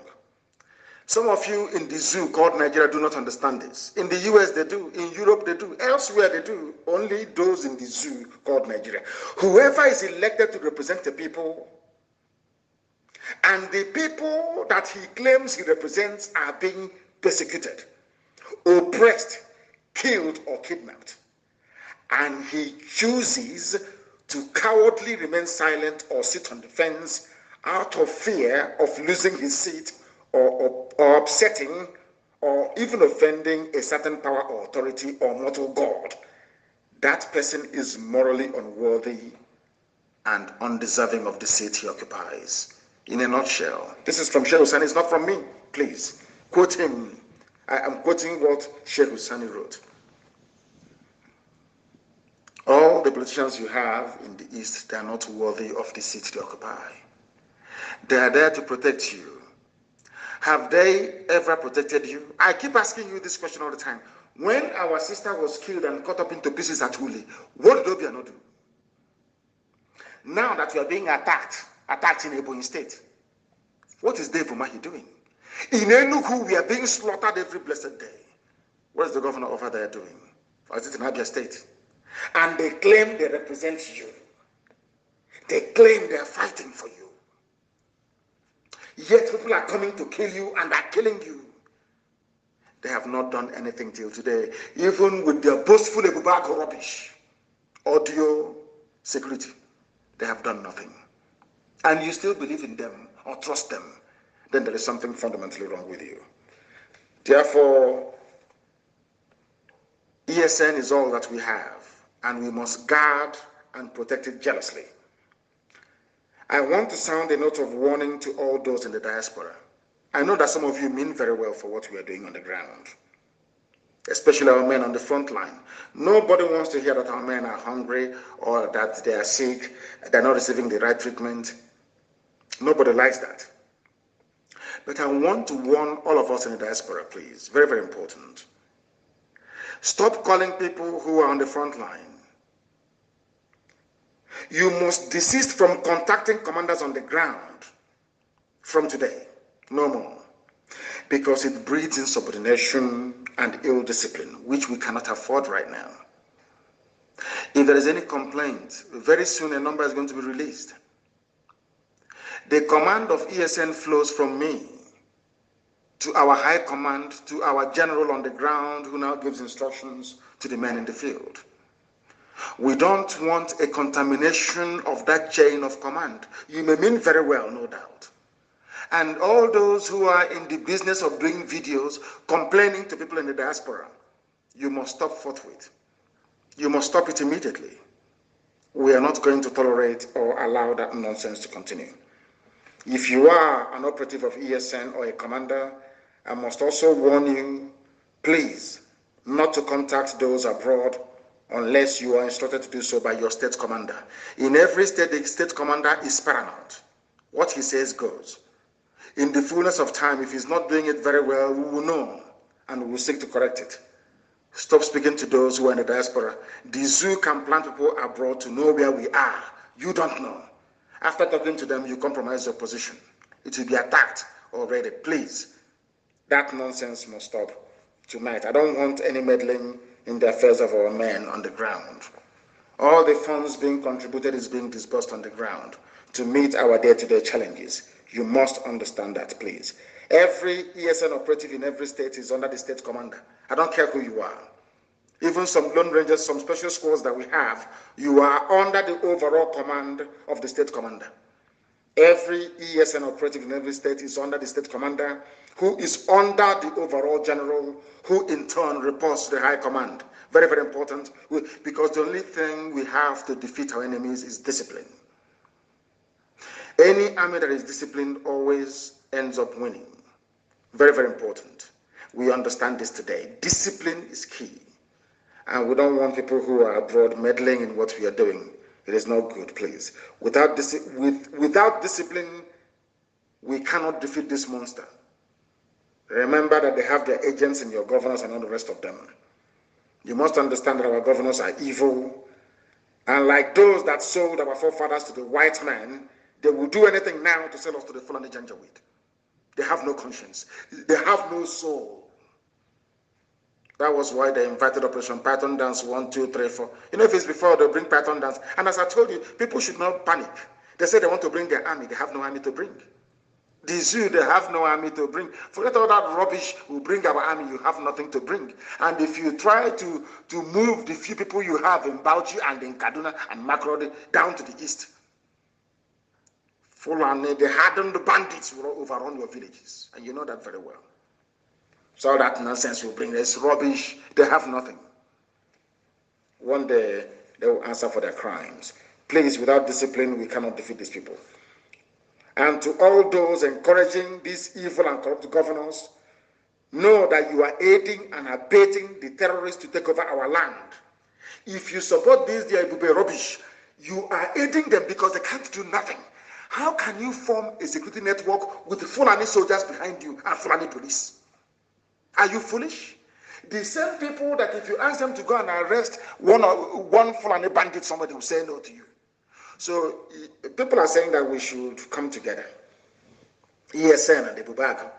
Some of you in the zoo called Nigeria do not understand this. In the US they do, in Europe they do, elsewhere they do. Only those in the zoo called Nigeria. Whoever is elected to represent the people, and the people that he claims he represents are being persecuted, oppressed, killed, or kidnapped. And he chooses to cowardly remain silent or sit on the fence out of fear of losing his seat or upsetting or even offending a certain power or authority or mortal God, that person is morally unworthy and undeserving of the seat he occupies. In a nutshell, this is from Sheikh Husani, it's not from me, please. Quote him. I am quoting what Sheikh Husani wrote. All the politicians you have in the East, they are not worthy of the seat they occupy. They are there to protect you. Have they ever protected you? I keep asking you this question all the time. When our sister was killed and cut up into pieces at Uli, what did Obia not do? Now that you are being attacked in Ebonyi State, what is Dave Umahi doing? In Enugu, we are being slaughtered every blessed day. What is the governor over there doing? Or is it in Abia State? And they claim they represent you. They claim they are fighting for you. Yet people are coming to kill you and are killing you. They have not done anything till today, even with their boastful Ebubako rubbish, audio security. They have done nothing. And you still believe in them or trust them, then there is something fundamentally wrong with you. Therefore, ESN is all that we have, and we must guard and protect it jealously. I want to sound a note of warning to all those in the diaspora. I know that some of you mean very well for what we are doing on the ground, especially our men on the front line. Nobody wants to hear that our men are hungry or that they are sick, they're not receiving the right treatment. Nobody likes that. But I want to warn all of us in the diaspora, please, very, very important. Stop calling people who are on the front line. You must desist from contacting commanders on the ground from today, no more, because it breeds insubordination and ill discipline, which we cannot afford right now. If there is any complaint, very soon a number is going to be released. The command of ESN flows from me to our high command, to our general on the ground, who now gives instructions to the men in the field. We don't want a contamination of that chain of command. You may mean very well, no doubt. And all those who are in the business of doing videos, complaining to people in the diaspora, you must stop forthwith. You must stop it immediately. We are not going to tolerate or allow that nonsense to continue. If you are an operative of ESN or a commander, I must also warn you, please, not to contact those abroad unless you are instructed to do so by your state commander. In every state, the state commander is paramount. What he says goes. In the fullness of time, if he's not doing it very well, we will know and we will seek to correct it. Stop speaking to those who are in the diaspora. The zoo can plant people abroad to know where we are. You don't know. After talking to them, you compromise your position. It will be attacked already. Please, that nonsense must stop tonight. I don't want any meddling in the affairs of our men on the ground. All the funds being contributed is being disbursed on the ground to meet our day-to-day challenges. You must understand that, please. Every ESN operative in every state is under the state commander. I don't care who you are. Even some Lone Rangers, some special squads that we have, you are under the overall command of the state commander. Every ESN operative in every state is under the state commander, who is under the overall general, who in turn reports to the high command. Very, very important, because the only thing we have to defeat our enemies is discipline. Any army that is disciplined always ends up winning. Very, very important. We understand this today. Discipline is key. And we don't want people who are abroad meddling in what we are doing. It is not good, please. Without discipline, we cannot defeat this monster. Remember that they have their agents and your governors and all the rest of them. You must understand that our governors are evil. And like those that sold our forefathers to the white man, they will do anything now to sell us to the Fulani Janjaweed. They have no conscience. They have no soul. That was why they invited Operation Python Dance 1, 2, 3, 4. You know, if it's before, they'll bring Python Dance. And as I told you, people should not panic. They say they want to bring their army. They have no army to bring. The zoo, they have no army to bring. Forget all that rubbish. We bring our army, you have nothing to bring. And if you try to move the few people you have in Bauchi and in Kaduna and Makurdi down to the east, Fulani, the hardened bandits will overrun your villages. And you know that very well. So all that nonsense you bring, is rubbish. They have nothing. One day, they will answer for their crimes. Please, without discipline, we cannot defeat these people. And to all those encouraging these evil and corrupt governors, know that you are aiding and abetting the terrorists to take over our land. If you support this, they will be rubbish. You are aiding them because they can't do nothing. How can you form a security network with the Fulani soldiers behind you and Fulani police? Are you foolish? The same people that if you ask them to go and arrest one Fulani bandit, somebody will say no to you. So people are saying that we should come together. ESN and the Bubago.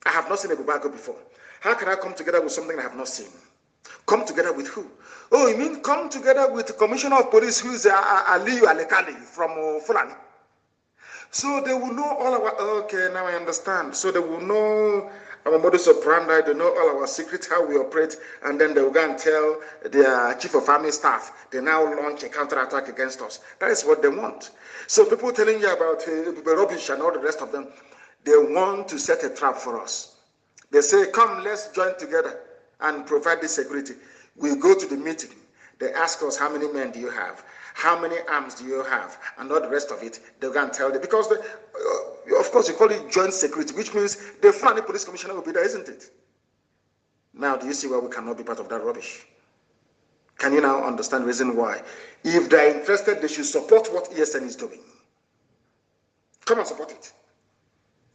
I have not seen a Bubago before. How can I come together with something I have not seen? Come together with who? Oh, you mean come together with the Commissioner of Police who is Aliyu Alekali from Fulani? So they will know all our, okay, now I understand. So they will know our modus operandi, they know all our secrets, how we operate, and then they will go and tell their chief of army staff, they now launch a counterattack against us. That is what they want. So people telling you about rubbish and all the rest of them, they want to set a trap for us. They say, come, let's join together and provide this security. We go to the meeting. They ask us, how many men do you have? How many arms do you have? And all the rest of it, they're going to tell them. Because, of course, you call it joint security, which means the Fulani Police Commissioner will be there, isn't it? Now, do you see why we cannot be part of that rubbish? Can you now understand the reason why? If they're interested, they should support what ESN is doing. Come and support it.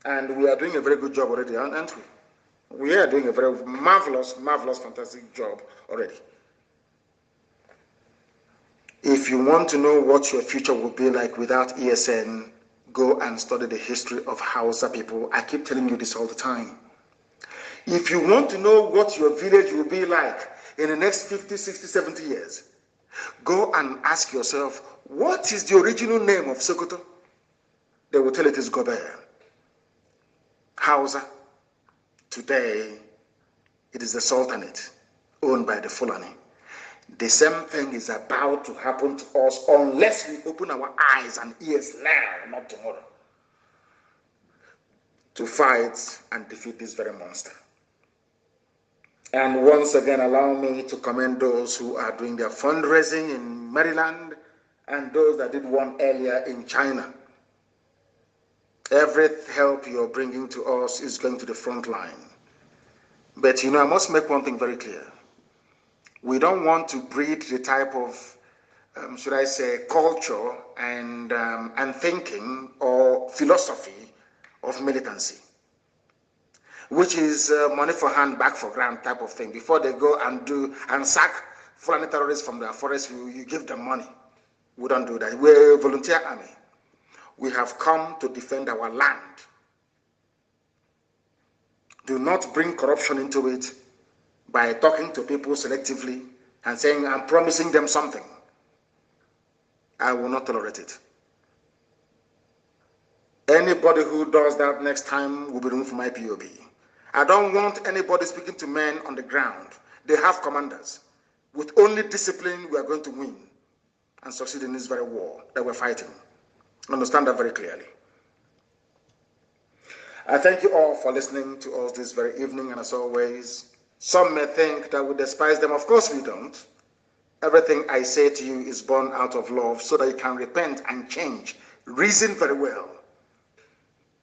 And we are doing a very good job already, aren't we? We are doing a very marvelous, fantastic job already. If you want to know what your future will be like without ESN, go and study the history of Hausa people. I keep telling you this all the time. If you want to know what your village will be like in the next 50, 60, 70 years, go and ask yourself, what is the original name of Sokoto? They will tell it is Gobert. Hausa. Today, it is the Sultanate, owned by the Fulani. The same thing is about to happen to us unless we open our eyes and ears now, not tomorrow, to fight and defeat this very monster. And once again, allow me to commend those who are doing their fundraising in Maryland and those that did one earlier in China. Every help you're bringing to us is going to the front line. But I must make one thing very clear. We don't want to breed the type of, should I say, culture and thinking or philosophy of militancy, which is money for hand, back for grant type of thing. Before they go and sack Fulani terrorists from their forest, you give them money. We don't do that. We're a volunteer army. We have come to defend our land. Do not bring corruption into it by talking to people selectively and saying, I'm promising them something. I will not tolerate it. Anybody who does that next time will be removed from my POB. I don't want anybody speaking to men on the ground. They have commanders. With only discipline, we are going to win and succeed in this very war that we're fighting. Understand that very clearly. I thank you all for listening to us this very evening, and as always, some may think that we despise them. Of course we don't. Everything I say to you is born out of love so that you can repent and change. Reason very well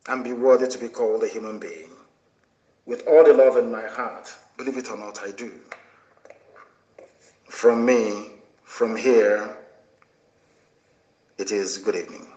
and be worthy to be called a human being. With all the love in my heart, believe it or not, I do. From me, from here, it is good evening.